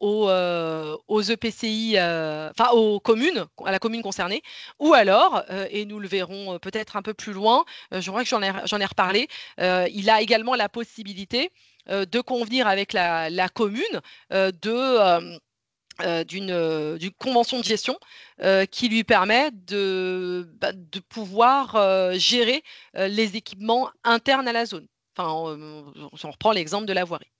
aux EPCI, enfin aux communes, à la commune concernée, ou alors, et nous le verrons peut-être un peu plus loin, je crois que j'en ai reparlé, il a également la possibilité de convenir avec la commune d'une convention de gestion qui lui permet de pouvoir gérer les équipements internes à la zone. Enfin, on reprend l'exemple de la voirie.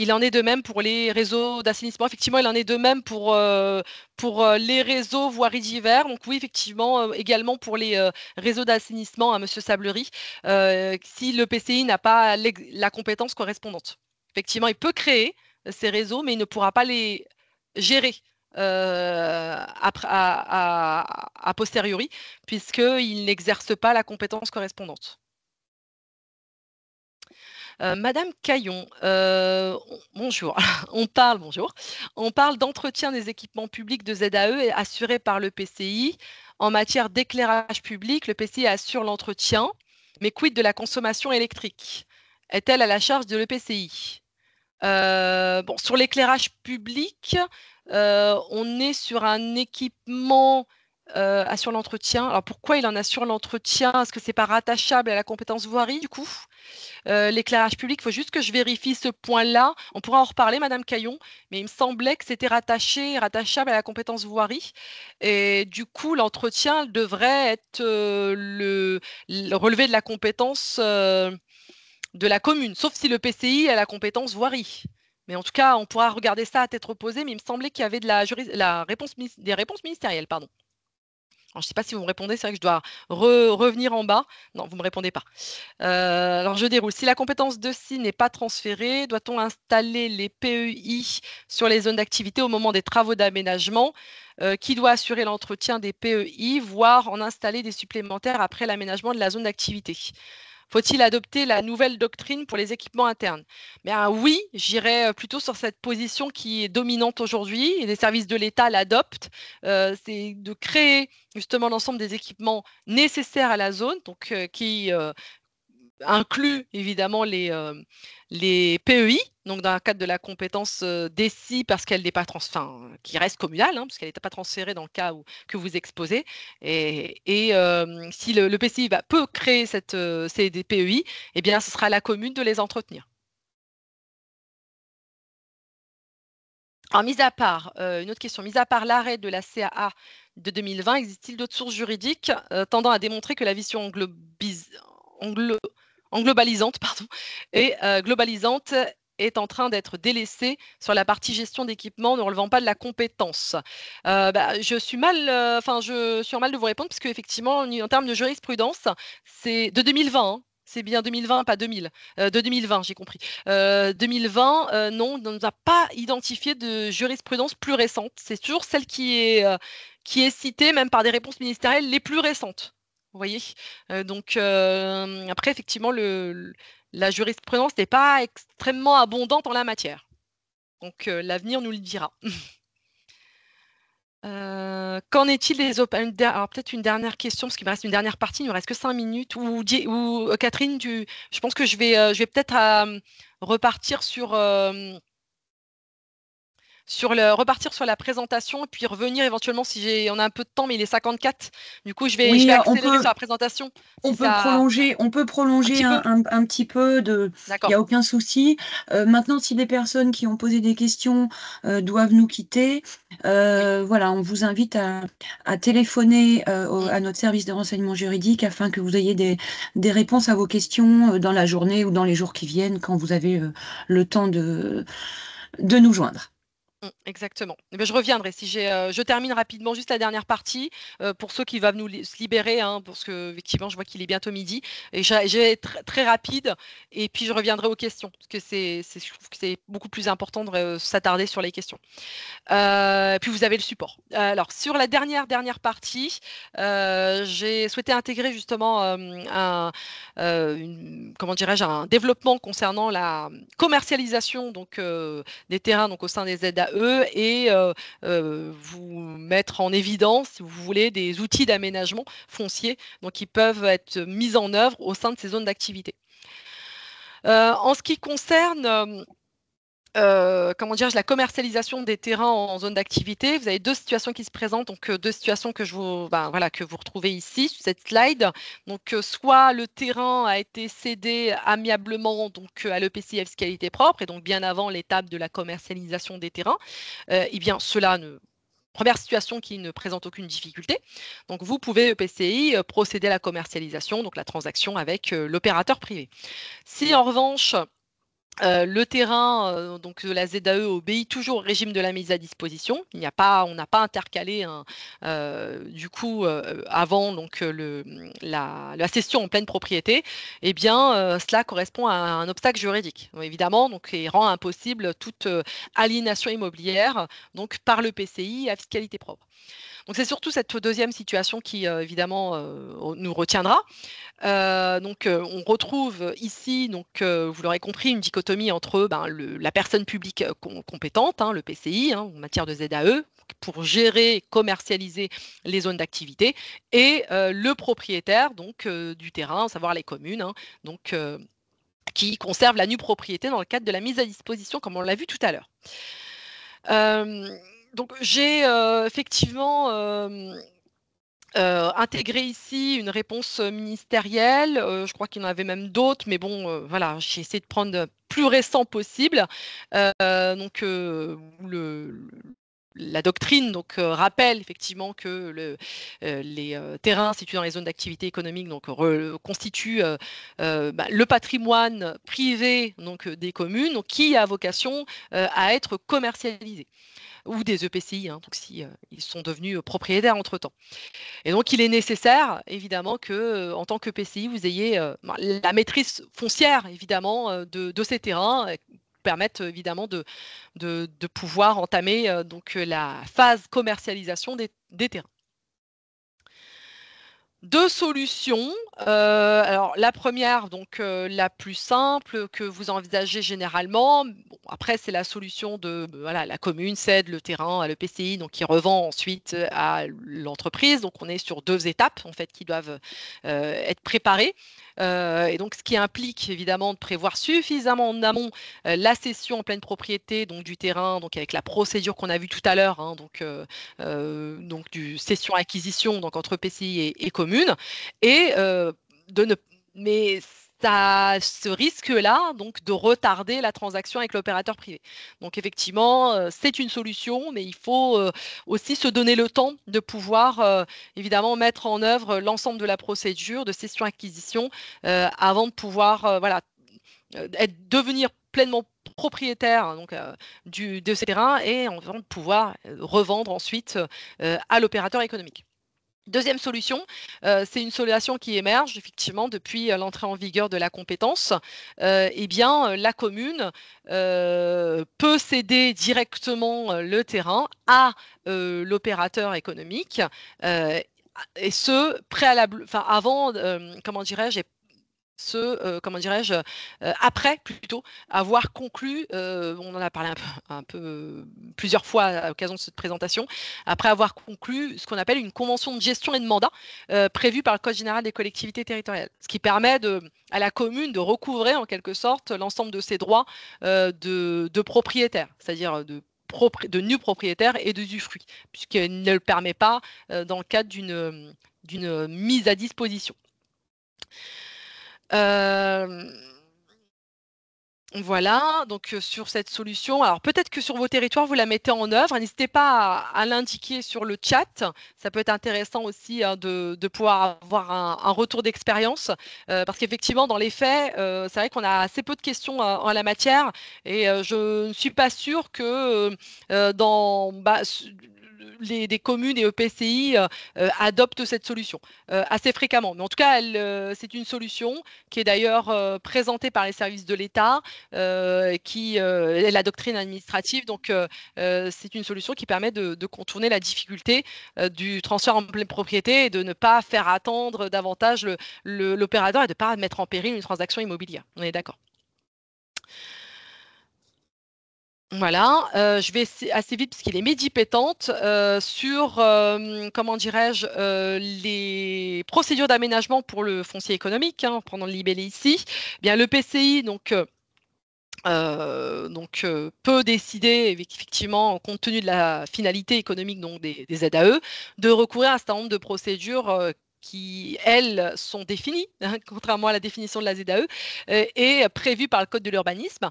Il en est de même pour les réseaux d'assainissement. Effectivement, il en est de même pour les réseaux voiries divers. Donc oui, effectivement, également pour les réseaux d'assainissement, à Monsieur Sablery, si le PCI n'a pas la compétence correspondante. Effectivement, il peut créer ces réseaux, mais il ne pourra pas les gérer a posteriori, puisqu'il n'exerce pas la compétence correspondante. Madame Caillon, bonjour. Bonjour. On parle d'entretien des équipements publics de ZAE assurés par le PCI. En matière d'éclairage public, le PCI assure l'entretien, mais quid de la consommation électrique? Est-elle à la charge de l'EPCI? Bon, sur l'éclairage public, on est sur un équipement assure l'entretien. Alors pourquoi il en assure l'entretien? Est-ce que c'est pas rattachable à la compétence voirie du coup? L'éclairage public, il faut juste que je vérifie ce point-là. On pourra en reparler, Madame Caillon, mais il me semblait que c'était rattachable à la compétence voirie. Et du coup, l'entretien devrait être le relevé de la compétence de la commune, sauf si le PCI a la compétence voirie. Mais en tout cas, on pourra regarder ça à tête reposée, mais il me semblait qu'il y avait des réponses ministérielles, pardon. Alors, je ne sais pas si vous me répondez, c'est vrai que je dois revenir en bas. Non, vous ne me répondez pas. Alors, je déroule. Si la compétence de SI n'est pas transférée, doit-on installer les PEI sur les zones d'activité au moment des travaux d'aménagement? Qui doit assurer l'entretien des PEI, voire en installer des supplémentaires après l'aménagement de la zone d'activité? Faut-il adopter la nouvelle doctrine pour les équipements internes? Oui, j'irais plutôt sur cette position qui est dominante aujourd'hui et les services de l'État l'adoptent. C'est de créer justement l'ensemble des équipements nécessaires à la zone, donc qui inclut évidemment les PEI, donc dans le cadre de la compétence DECI, parce qu'elle n'est pas qui reste communale, hein, parce qu'elle n'était pas transférée dans le cas que vous exposez. Et si le PCI peut créer ces PEI, eh bien, ce sera à la commune de les entretenir. Alors, une autre question, mis à part l'arrêt de la CAA de 2020, existe-t-il d'autres sources juridiques tendant à démontrer que la vision globalisante et globalisante est en train d'être délaissé sur la partie gestion d'équipement ne relevant pas de la compétence. Je suis en mal de vous répondre parce qu'effectivement, en termes de jurisprudence, c'est de 2020. Hein. C'est bien 2020, pas 2000. De 2020, j'ai compris. 2020, non, on ne nous a pas identifié de jurisprudence plus récente. C'est toujours celle qui est citée, même par des réponses ministérielles les plus récentes. Vous voyez après, effectivement, la jurisprudence n'est pas extrêmement abondante en la matière. Donc, l'avenir nous le dira. Qu'en est-il des alors peut-être une dernière question, parce qu'il me reste une dernière partie, il ne me reste que 5 minutes. Ou Catherine, je pense que je vais peut-être repartir repartir sur la présentation et puis revenir éventuellement si on a un peu de temps, mais il est 54. Du coup, je vais accélérer sur la présentation. On peut prolonger un petit peu. Il n'y a aucun souci. Maintenant, si des personnes qui ont posé des questions doivent nous quitter, voilà, on vous invite à téléphoner à notre service de renseignement juridique afin que vous ayez des réponses à vos questions dans la journée ou dans les jours qui viennent quand vous avez le temps de nous joindre. Exactement. Je reviendrai. Je termine rapidement juste la dernière partie pour ceux qui vont se libérer, hein, parce que effectivement, je vois qu'il est bientôt midi. Et je vais être très rapide. Et puis je reviendrai aux questions, parce que je trouve que c'est beaucoup plus important de s'attarder sur les questions. Puis vous avez le support. Alors sur la dernière partie, j'ai souhaité intégrer justement un développement concernant la commercialisation des terrains au sein des ZAE et vous mettre en évidence, si vous voulez, des outils d'aménagement foncier qui peuvent être mis en œuvre au sein de ces zones d'activité. En ce qui concerne la commercialisation des terrains en zone d'activité, vous avez deux situations qui se présentent, donc deux situations que vous retrouvez ici sur cette slide. Donc soit le terrain a été cédé amiablement à l'EPCI à fiscalité propre et donc bien avant l'étape de la commercialisation des terrains, première situation qui ne présente aucune difficulté. Donc, vous pouvez, EPCI, procéder à la commercialisation, donc la transaction avec l'opérateur privé. Si en revanche, le terrain de la ZAE obéit toujours au régime de la mise à disposition. On n'a pas intercalé avant la cession en pleine propriété. Eh bien, cela correspond à un obstacle juridique, évidemment, et rend impossible toute aliénation immobilière par le PCI à fiscalité propre. Donc c'est surtout cette deuxième situation qui évidemment nous retiendra. On retrouve ici, vous l'aurez compris, une dichotomie entre la personne publique compétente, le PCI, en matière de ZAE, pour gérer et commercialiser les zones d'activité, et le propriétaire du terrain, à savoir les communes, qui conservent la nue propriété dans le cadre de la mise à disposition, comme on l'a vu tout à l'heure. J'ai effectivement intégré ici une réponse ministérielle. Je crois qu'il y en avait même d'autres, mais bon, voilà, j'ai essayé de prendre le plus récent possible. La doctrine rappelle effectivement que les terrains situés dans les zones d'activité économique constituent le patrimoine privé des communes qui a vocation à être commercialisé, ou des EPCI, si ils sont devenus propriétaires entre-temps. Et donc, il est nécessaire, évidemment, que en tant que PCI, vous ayez la maîtrise foncière, évidemment, de ces terrains, permettent évidemment de pouvoir entamer la phase commercialisation des terrains. Deux solutions. Alors la première, la plus simple que vous envisagez généralement. Bon, après, c'est la solution la commune cède le terrain à l'EPCI, qui revend ensuite à l'entreprise. Donc on est sur deux étapes en fait qui doivent être préparées. Et donc ce qui implique évidemment de prévoir suffisamment en amont la cession en pleine propriété du terrain, avec la procédure qu'on a vue tout à l'heure, du cession-acquisition entre PCI et commune, et mais ça ce risque-là de retarder la transaction avec l'opérateur privé. Donc effectivement, c'est une solution, mais il faut aussi se donner le temps de pouvoir évidemment mettre en œuvre l'ensemble de la procédure de cession-acquisition avant de pouvoir devenir pleinement propriétaire donc, de ces terrains et enfin de pouvoir revendre ensuite à l'opérateur économique. Deuxième solution, c'est une solution qui émerge effectivement depuis l'entrée en vigueur de la compétence. Eh bien, la commune peut céder directement le terrain à l'opérateur économique et ce préalable, enfin avant, comment dirais-je, comment dirais-je, après plutôt avoir conclu, on en a parlé un peu plusieurs fois à l'occasion de cette présentation, après avoir conclu ce qu'on appelle une convention de gestion et de mandat prévue par le Code général des collectivités territoriales, ce qui permet à la commune de recouvrer en quelque sorte l'ensemble de ses droits de propriétaire, c'est-à-dire de nus propriétaire et d'usufruit, puisqu'il ne le permet pas dans le cadre d'une mise à disposition. Voilà, donc sur cette solution. Alors peut-être que sur vos territoires, vous la mettez en œuvre. N'hésitez pas à l'indiquer sur le chat. Ça peut être intéressant aussi de pouvoir avoir un retour d'expérience. Parce qu'effectivement, dans les faits, c'est vrai qu'on a assez peu de questions en la matière. Et je ne suis pas sûre que des communes et EPCI adoptent cette solution assez fréquemment. Mais en tout cas, c'est une solution qui est d'ailleurs présentée par les services de l'État, qui est la doctrine administrative. Donc, c'est une solution qui permet de contourner la difficulté du transfert en pleine propriété et de ne pas faire attendre davantage l'opérateur et de ne pas mettre en péril une transaction immobilière. On est d'accord. Voilà, je vais assez vite puisqu'il est midi pétante sur, comment dirais-je, les procédures d'aménagement pour le foncier économique, hein, prenons le libellé ici. Eh bien, le PCI peut décider effectivement, compte tenu de la finalité économique donc des ZAE, de recourir à un certain nombre de procédures qui, elles, sont définies, hein, contrairement à la définition de la ZAE, et prévues par le Code de l'urbanisme.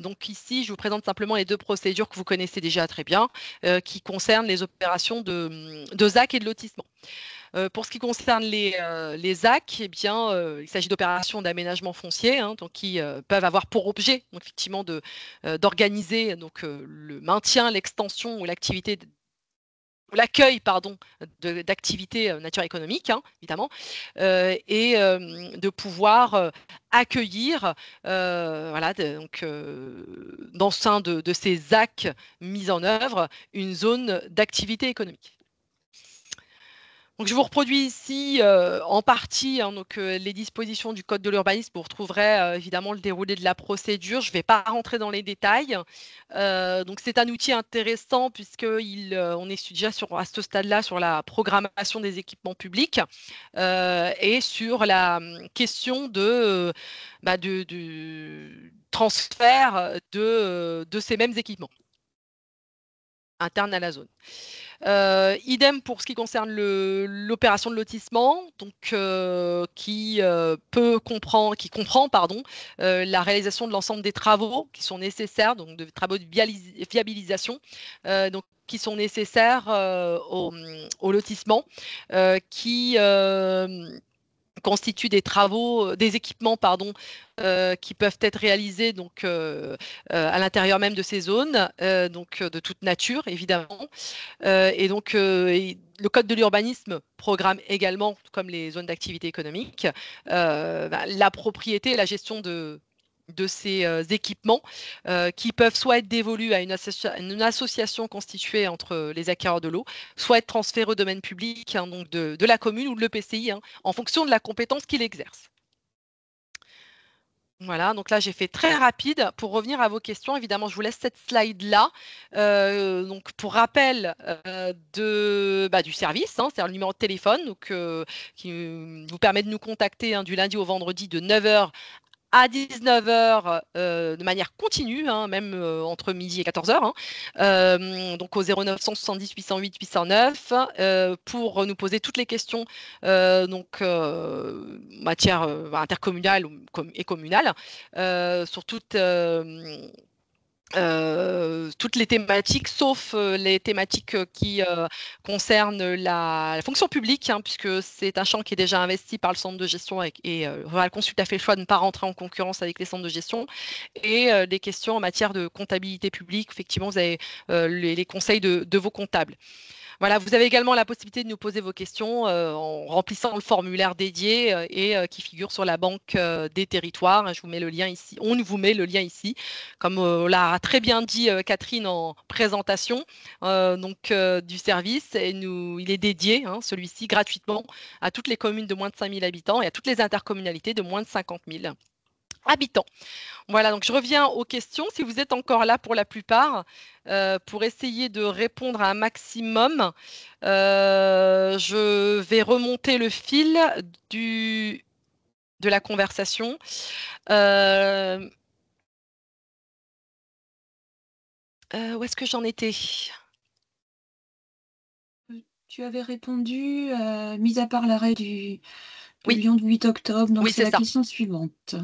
Donc ici, je vous présente simplement les deux procédures que vous connaissez déjà très bien, qui concernent les opérations de ZAC et de lotissement. Pour ce qui concerne les ZAC, eh bien, il s'agit d'opérations d'aménagement foncier, hein, donc qui peuvent avoir pour objet donc, effectivement d'organiser le maintien, l'extension ou l'accueil d'activités nature économique, hein, évidemment, et de pouvoir accueillir voilà, dans le sein de ces ZAC mis en œuvre une zone d'activité économique. Donc, je vous reproduis ici en partie hein, les dispositions du Code de l'urbanisme. Vous retrouverez évidemment le déroulé de la procédure. Je ne vais pas rentrer dans les détails. Donc, c'est un outil intéressant puisqu'on est déjà à ce stade-là sur la programmation des équipements publics et sur la question de transfert de ces mêmes équipements internes à la zone. Idem pour ce qui concerne l'opération de lotissement, donc qui comprend la réalisation de l'ensemble des travaux qui sont nécessaires, donc de travaux de viabilisation, donc qui sont nécessaires au lotissement, qui constituent des équipements qui peuvent être réalisés à l'intérieur même de ces zones, de toute nature évidemment. Le Code de l'urbanisme programme également, comme les zones d'activité économique, la propriété et la gestion de ces équipements qui peuvent soit être dévolus à une association constituée entre les acquéreurs de l'eau, soit être transférés au domaine public hein, donc de la commune ou de l'EPCI hein, en fonction de la compétence qu'il exerce. Voilà, donc là j'ai fait très rapide pour revenir à vos questions. Évidemment, je vous laisse cette slide-là. Donc pour rappel du service, hein, c'est-à-dire le numéro de téléphone qui vous permet de nous contacter hein, du lundi au vendredi de 9h à 19h de manière continue, hein, même entre midi et 14h, hein, donc au 0970 808 809 pour nous poser toutes les questions matière intercommunale et communale sur toute toutes les thématiques, sauf les thématiques qui concernent la fonction publique, hein, puisque c'est un champ qui est déjà investi par le centre de gestion et Rural Consult a fait le choix de ne pas rentrer en concurrence avec les centres de gestion. Et des questions en matière de comptabilité publique, effectivement, vous avez les conseils de vos comptables. Voilà, vous avez également la possibilité de nous poser vos questions en remplissant le formulaire dédié qui figure sur la banque des territoires. Je vous mets le lien ici. On vous met le lien ici, comme l'a très bien dit Catherine en présentation du service. Et il est dédié, hein, celui-ci, gratuitement à toutes les communes de moins de 5 000 habitants et à toutes les intercommunalités de moins de 50 000 habitants. Voilà, donc je reviens aux questions. Si vous êtes encore là pour la plupart, pour essayer de répondre à un maximum, je vais remonter le fil de la conversation. Où est-ce que j'en étais? Tu avais répondu, mis à part l'arrêt de Oui. Lyon du 8 octobre, donc Oui, c'est la question suivante.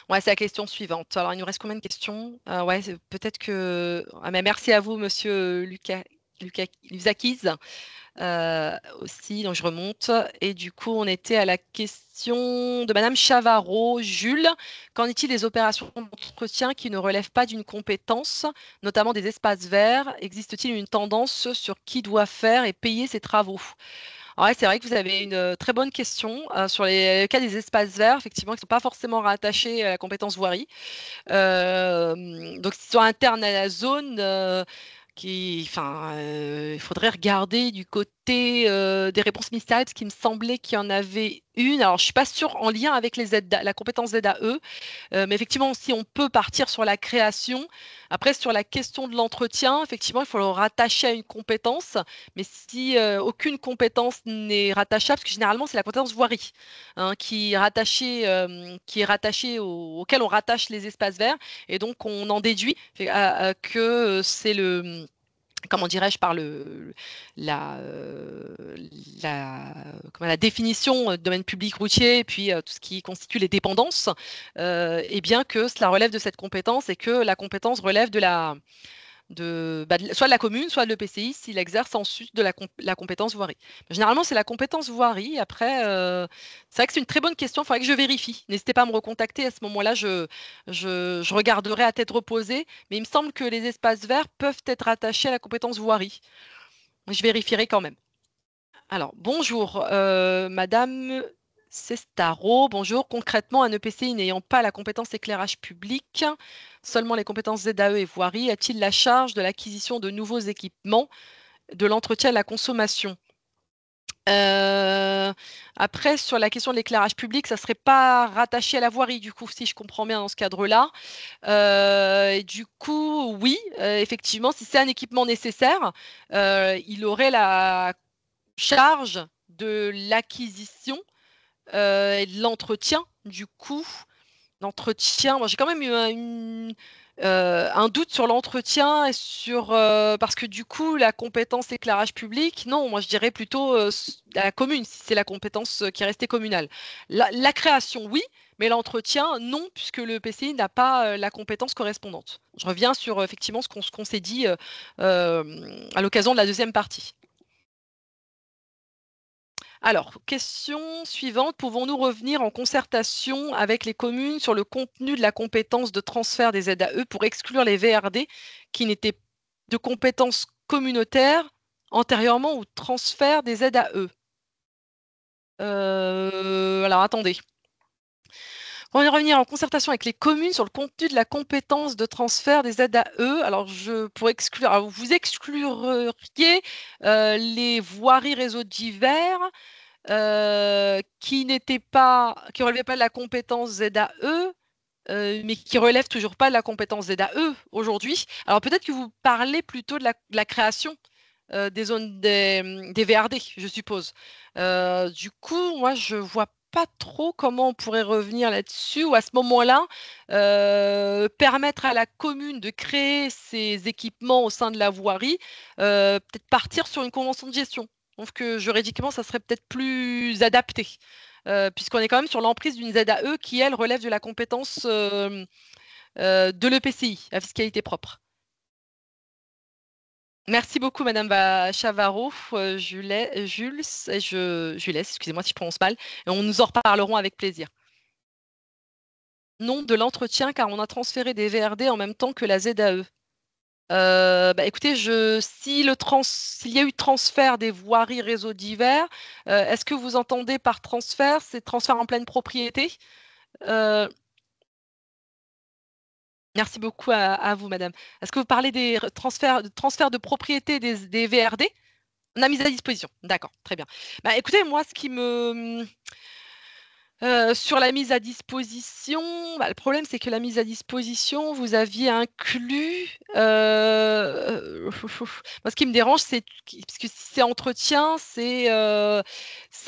Ouais, c'est la question suivante. Alors, il nous reste combien de questions? Ouais, peut-être que. Ah, mais merci à vous, monsieur Lusakis. Aussi, donc je remonte. Et du coup, on était à la question de Madame Chavarot. Jules, qu'en est-il des opérations d'entretien qui ne relèvent pas d'une compétence, notamment des espaces verts? Existe-t-il une tendance sur qui doit faire et payer ces travaux? Ouais, c'est vrai que vous avez une très bonne question sur les cas des espaces verts, effectivement, qui ne sont pas forcément rattachés à la compétence voirie. Donc, ils sont internes à la zone. Il faudrait regarder du côté des réponses ministérielles, parce qu'il me semblait qu'il y en avait une. Alors, je suis pas sûre en lien avec la compétence ZAE, mais effectivement, si on peut partir sur la création, après sur la question de l'entretien, effectivement, il faut le rattacher à une compétence, mais si aucune compétence n'est rattachable, parce que généralement, c'est la compétence voirie hein, qui est rattachée auquel on rattache les espaces verts, et donc on en déduit que c'est le comment dirais-je, par la, euh, la définition de domaine public routier, et puis tout ce qui constitue les dépendances, et bien que cela relève de cette compétence et que la compétence relève soit de la commune, soit de l'EPCI s'il exerce ensuite de la compétence voirie. Généralement, c'est la compétence voirie. Après, c'est vrai que c'est une très bonne question. Il faudrait que je vérifie. N'hésitez pas à me recontacter. À ce moment-là, je regarderai à tête reposée. Mais il me semble que les espaces verts peuvent être attachés à la compétence voirie. Je vérifierai quand même. Alors, bonjour, Madame Sestaro. Bonjour. Concrètement, un EPCI n'ayant pas la compétence éclairage public, seulement les compétences ZAE et voirie, a-t-il la charge de l'acquisition de nouveaux équipements, de l'entretien et de la consommation? Euh, Après, sur la question de l'éclairage public, ça ne serait pas rattaché à la voirie, du coup, si je comprends bien dans ce cadre-là. Et du coup, oui, effectivement, si c'est un équipement nécessaire, il aurait la charge de l'acquisition et de l'entretien. Du coup, l'entretien, moi j'ai quand même eu un doute sur l'entretien et parce que du coup, la compétence éclairage public, non, moi je dirais plutôt à la commune, si c'est la compétence qui est restée communale. La création, oui, mais l'entretien, non, puisque le PCI n'a pas la compétence correspondante. Je reviens sur effectivement ce qu'on s'est dit à l'occasion de la deuxième partie. Alors, question suivante. Pouvons-nous revenir en concertation avec les communes sur le contenu de la compétence de transfert des ZAE pour exclure les VRD qui n'étaient de compétences communautaires antérieurement au transfert des ZAE? Alors, attendez. On va revenir en concertation avec les communes sur le contenu de la compétence de transfert des ZAE. Alors, vous excluriez les voiries réseaux divers qui qui relevaient pas de la compétence ZAE, mais qui relèvent toujours pas de la compétence ZAE aujourd'hui. Alors peut-être que vous parlez plutôt de la création des zones des VRD, je suppose. Du coup, moi, je vois pas trop comment on pourrait revenir là-dessus, ou à ce moment-là, permettre à la commune de créer ces équipements au sein de la voirie, peut-être partir sur une convention de gestion. Je trouve que juridiquement, ça serait peut-être plus adapté, puisqu'on est quand même sur l'emprise d'une ZAE qui, elle, relève de la compétence de l'EPCI, à fiscalité propre. Merci beaucoup, Madame Chavarro, Jules, excusez-moi si je prononce mal, et on nous en reparlerons avec plaisir. Nom de l'entretien, car on a transféré des VRD en même temps que la ZAE. Écoutez, s'il y a eu transfert des voiries réseaux divers, est-ce que vous entendez par transfert, c'est transfert en pleine propriété? Merci beaucoup à vous, madame. Est-ce que vous parlez des transferts de propriété des VRD? On a mis à disposition. D'accord, très bien. Écoutez, moi, ce qui me sur la mise à disposition, le problème, c'est que la mise à disposition, vous aviez inclus, moi, ce qui me dérange, c'est parce que si c'est entretien, c'est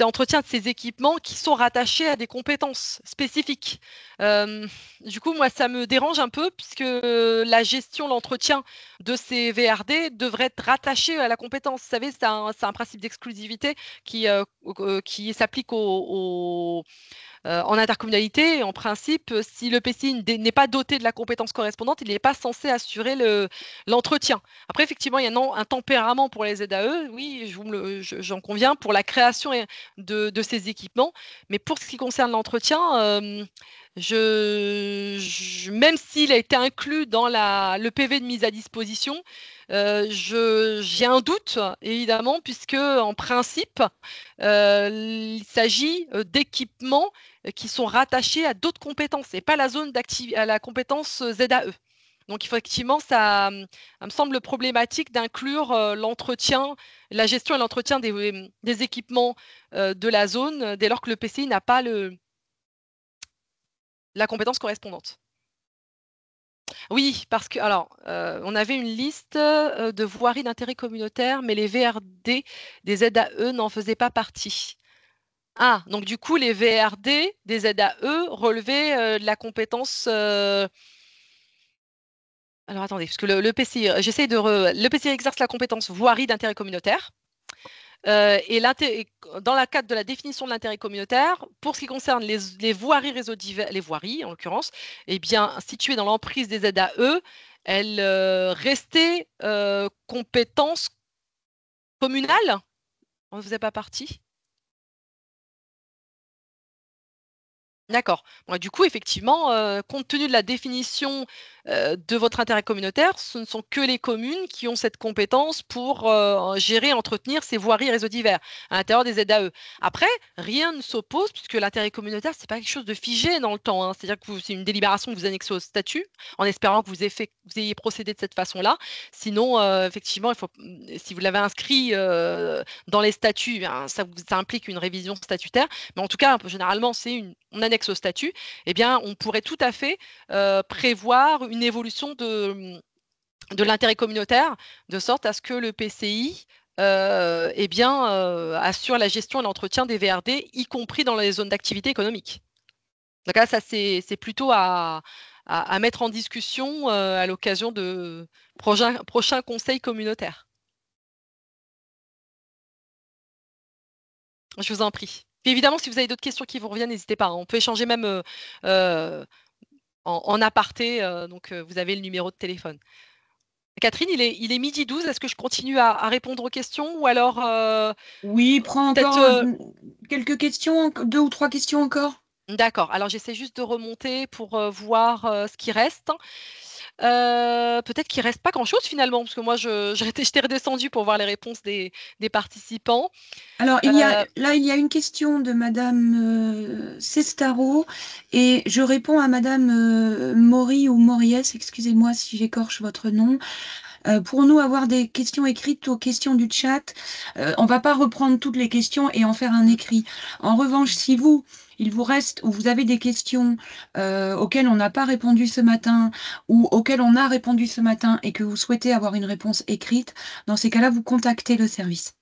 entretien de ces équipements qui sont rattachés à des compétences spécifiques. Du coup, moi, ça me dérange un peu puisque la gestion, l'entretien de ces VRD devrait être rattaché à la compétence. Vous savez, c'est un principe d'exclusivité qui s'applique en intercommunalité. En principe, si le PCI n'est pas doté de la compétence correspondante, il n'est pas censé assurer l'entretien. Après, effectivement, il y a un tempérament pour les ZAE, oui, j'en conviens, pour la création de ces équipements. Mais pour ce qui concerne l'entretien, même s'il a été inclus dans le PV de mise à disposition, j'ai un doute, évidemment, puisque en principe, il s'agit d'équipements qui sont rattachés à d'autres compétences et pas la zone à la compétence ZAE. Donc effectivement, ça me semble problématique d'inclure l'entretien, la gestion et l'entretien des équipements de la zone dès lors que le PCI n'a pas la compétence correspondante. Oui, parce que on avait une liste de voiries d'intérêt communautaire, mais les VRD des ZAE n'en faisaient pas partie. Ah, donc du coup, les VRD des ZAE relevaient de la compétence. Alors attendez, parce que le PCI, le PCI exerce la compétence voirie d'intérêt communautaire. Et dans le cadre de la définition de l'intérêt communautaire, pour ce qui concerne les voiries réseaux divers, les voiries en l'occurrence, eh bien, situées dans l'emprise des ZAE, elles restaient compétence communale. On ne faisait pas partie. D'accord. Du coup, effectivement, compte tenu de la définition de votre intérêt communautaire, ce ne sont que les communes qui ont cette compétence pour gérer, entretenir ces voiries et réseaux divers à l'intérieur des ZAE. Après, rien ne s'oppose, puisque l'intérêt communautaire, ce n'est pas quelque chose de figé dans le temps, hein. C'est-à-dire que c'est une délibération que vous annexez au statut, en espérant que vous ayez procédé de cette façon-là. Sinon, effectivement, si vous l'avez inscrit dans les statuts, ça implique une révision statutaire. Mais en tout cas, généralement, on annexe au statut, eh bien, on pourrait tout à fait prévoir une évolution de l'intérêt communautaire, de sorte à ce que le PCI assure la gestion et l'entretien des VRD, y compris dans les zones d'activité économique. Donc là, ça, c'est plutôt à mettre en discussion à l'occasion de prochains conseils communautaires. Je vous en prie. Puis évidemment, si vous avez d'autres questions qui vous reviennent, n'hésitez pas, hein. On peut échanger même en aparté, donc vous avez le numéro de téléphone. Catherine, il est 12h12. Est-ce que je continue à répondre aux questions ou alors Oui, prends encore peut-être quelques questions, 2 ou 3 questions encore. D'accord. Alors j'essaie juste de remonter pour voir ce qui reste. Peut-être qu'il reste pas grand-chose finalement, parce que moi j'étais redescendue pour voir les réponses des participants. Alors, il y a une question de Madame Sestaro et je réponds à Madame Maury ou Moriès, excusez-moi si j'écorche votre nom. Pour nous avoir des questions écrites aux questions du chat, on va pas reprendre toutes les questions et en faire un écrit. En revanche, si il vous reste ou vous avez des questions auxquelles on n'a pas répondu ce matin ou auxquelles on a répondu ce matin et que vous souhaitez avoir une réponse écrite, dans ces cas-là, vous contactez le service.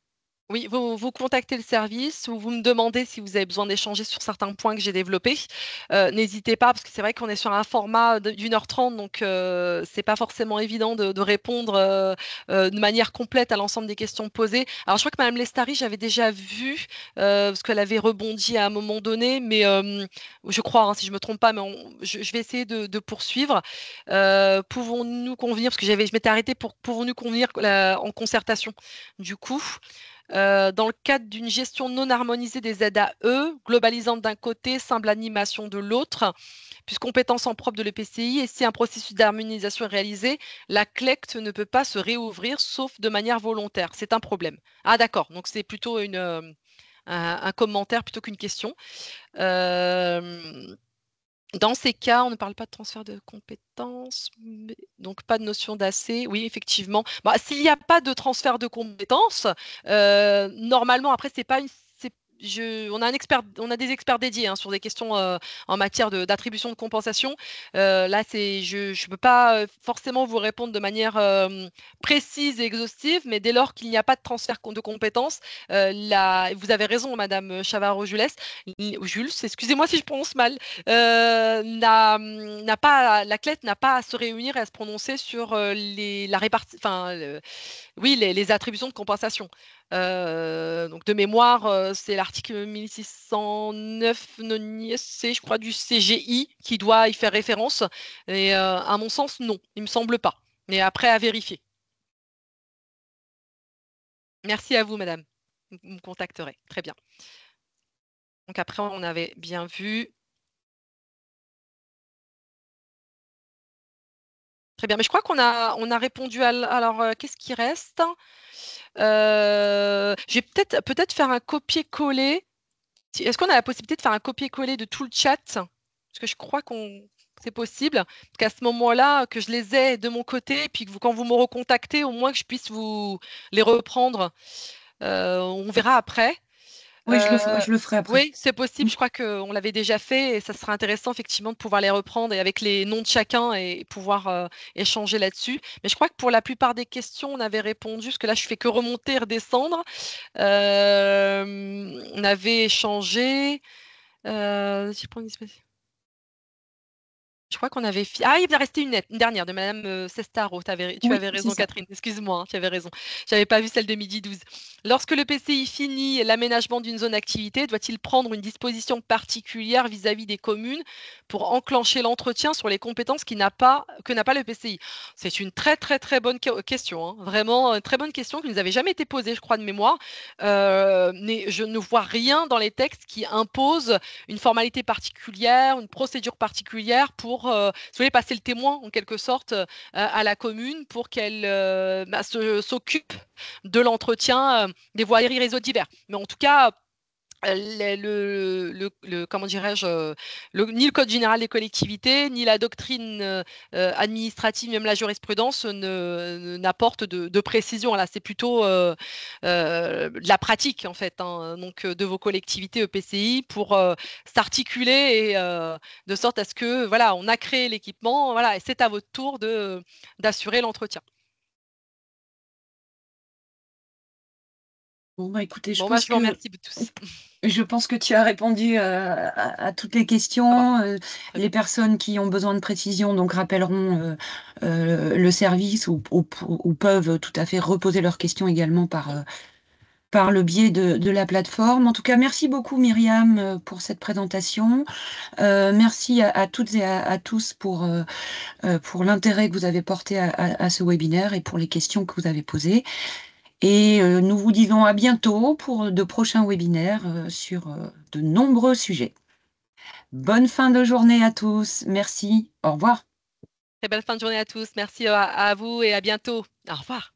Oui, vous contactez le service ou vous me demandez si vous avez besoin d'échanger sur certains points que j'ai développés. N'hésitez pas, parce que c'est vrai qu'on est sur un format d'1h30, donc c'est pas forcément évident de répondre de manière complète à l'ensemble des questions posées. Alors, je crois que Madame Lestari, j'avais déjà vu, parce qu'elle avait rebondi à un moment donné, mais je crois, hein, si je me trompe pas, mais je vais essayer de poursuivre. Pouvons-nous convenir, parce que je m'étais arrêtée pour pouvons-nous convenir en concertation, du coup. Dans le cadre d'une gestion non harmonisée des ZAE, globalisante d'un côté, simple animation de l'autre, puisque compétence en propre de l'EPCI, et si un processus d'harmonisation est réalisé, la CLECT ne peut pas se réouvrir sauf de manière volontaire. C'est un problème. Ah d'accord, donc c'est plutôt un commentaire plutôt qu'une question. Dans ces cas, on ne parle pas de transfert de compétences, donc pas de notion d'AC. Oui, effectivement. Bah, s'il n'y a pas de transfert de compétences, normalement, après, c'est pas une. On a des experts dédiés, hein, sur des questions en matière d'attribution de compensation. Là, je ne peux pas forcément vous répondre de manière précise et exhaustive, mais dès lors qu'il n'y a pas de transfert de compétences, vous avez raison, Madame Chavarro-Jules, Jules, excusez-moi si je prononce mal, la CLET n'a pas à se réunir et à se prononcer sur la répartie, enfin, oui, les attributions de compensation. Donc de mémoire, c'est l'article 1609 C, je crois, du CGI qui doit y faire référence. Et à mon sens, non, il me semble pas. Mais après, à vérifier. Merci à vous, madame. Vous me contacterez. Très bien. Donc après, on avait bien vu. Très bien, mais je crois qu'on a répondu alors, qu'est-ce qui reste? Je vais peut-être faire un copier-coller. Est-ce qu'on a la possibilité de faire un copier-coller de tout le chat? Parce que je crois qu'on c'est possible. Qu'à ce moment-là, que je les ai de mon côté, et puis que quand vous me recontactez, au moins que je puisse vous les reprendre. On verra après. Oui, je le ferai après. Oui, c'est possible. Je crois qu'on l'avait déjà fait et ça serait intéressant effectivement de pouvoir les reprendre et avec les noms de chacun et pouvoir échanger là-dessus. Mais je crois que pour la plupart des questions, on avait répondu, parce que là, je fais que remonter et redescendre. On avait échangé. Si je prends une espèce- Je crois qu'on avait. Ah, il va rester une dernière de Madame Sestaro. Tu Oui, avais c'est raison, ça. Catherine. Excuse-moi, hein, tu avais raison. J'avais pas vu celle de midi 12. Lorsque le PCI finit l'aménagement d'une zone d'activité, doit-il prendre une disposition particulière vis-à-vis des communes pour enclencher l'entretien sur les compétences que n'a pas le PCI? C'est une très très très bonne question, hein. Vraiment, très bonne question qui ne nous avait jamais été posée, je crois, de mémoire. Mais je ne vois rien dans les textes qui imposent une formalité particulière, une procédure particulière pour, si vous voulez, passer le témoin en quelque sorte à la commune pour qu'elle s'occupe de l'entretien des voiries et réseaux divers. Mais en tout cas, comment dirais-je, ni le Code général des collectivités, ni la doctrine administrative, même la jurisprudence, n'apporte de précision. Là, c'est plutôt de la pratique, en fait, hein, donc de vos collectivités EPCI pour s'articuler et de sorte à ce que, voilà, on a créé l'équipement, voilà, et c'est à votre tour d'assurer l'entretien. Bon, bah, écoutez, Bon, bah, je vous remercie tous. je pense que tu as répondu à toutes les Ça va, questions. très Les bien. personnes qui ont besoin de précision donc rappelleront le service ou peuvent tout à fait reposer leurs questions également par le biais de la plateforme. En tout cas, merci beaucoup Myriam pour cette présentation. Merci à toutes et à tous pour l'intérêt que vous avez porté à ce webinaire et pour les questions que vous avez posées. Et nous vous disons à bientôt pour de prochains webinaires sur de nombreux sujets. Bonne fin de journée à tous. Merci. Au revoir. Très belle fin de journée à tous. Merci à vous et à bientôt. Au revoir.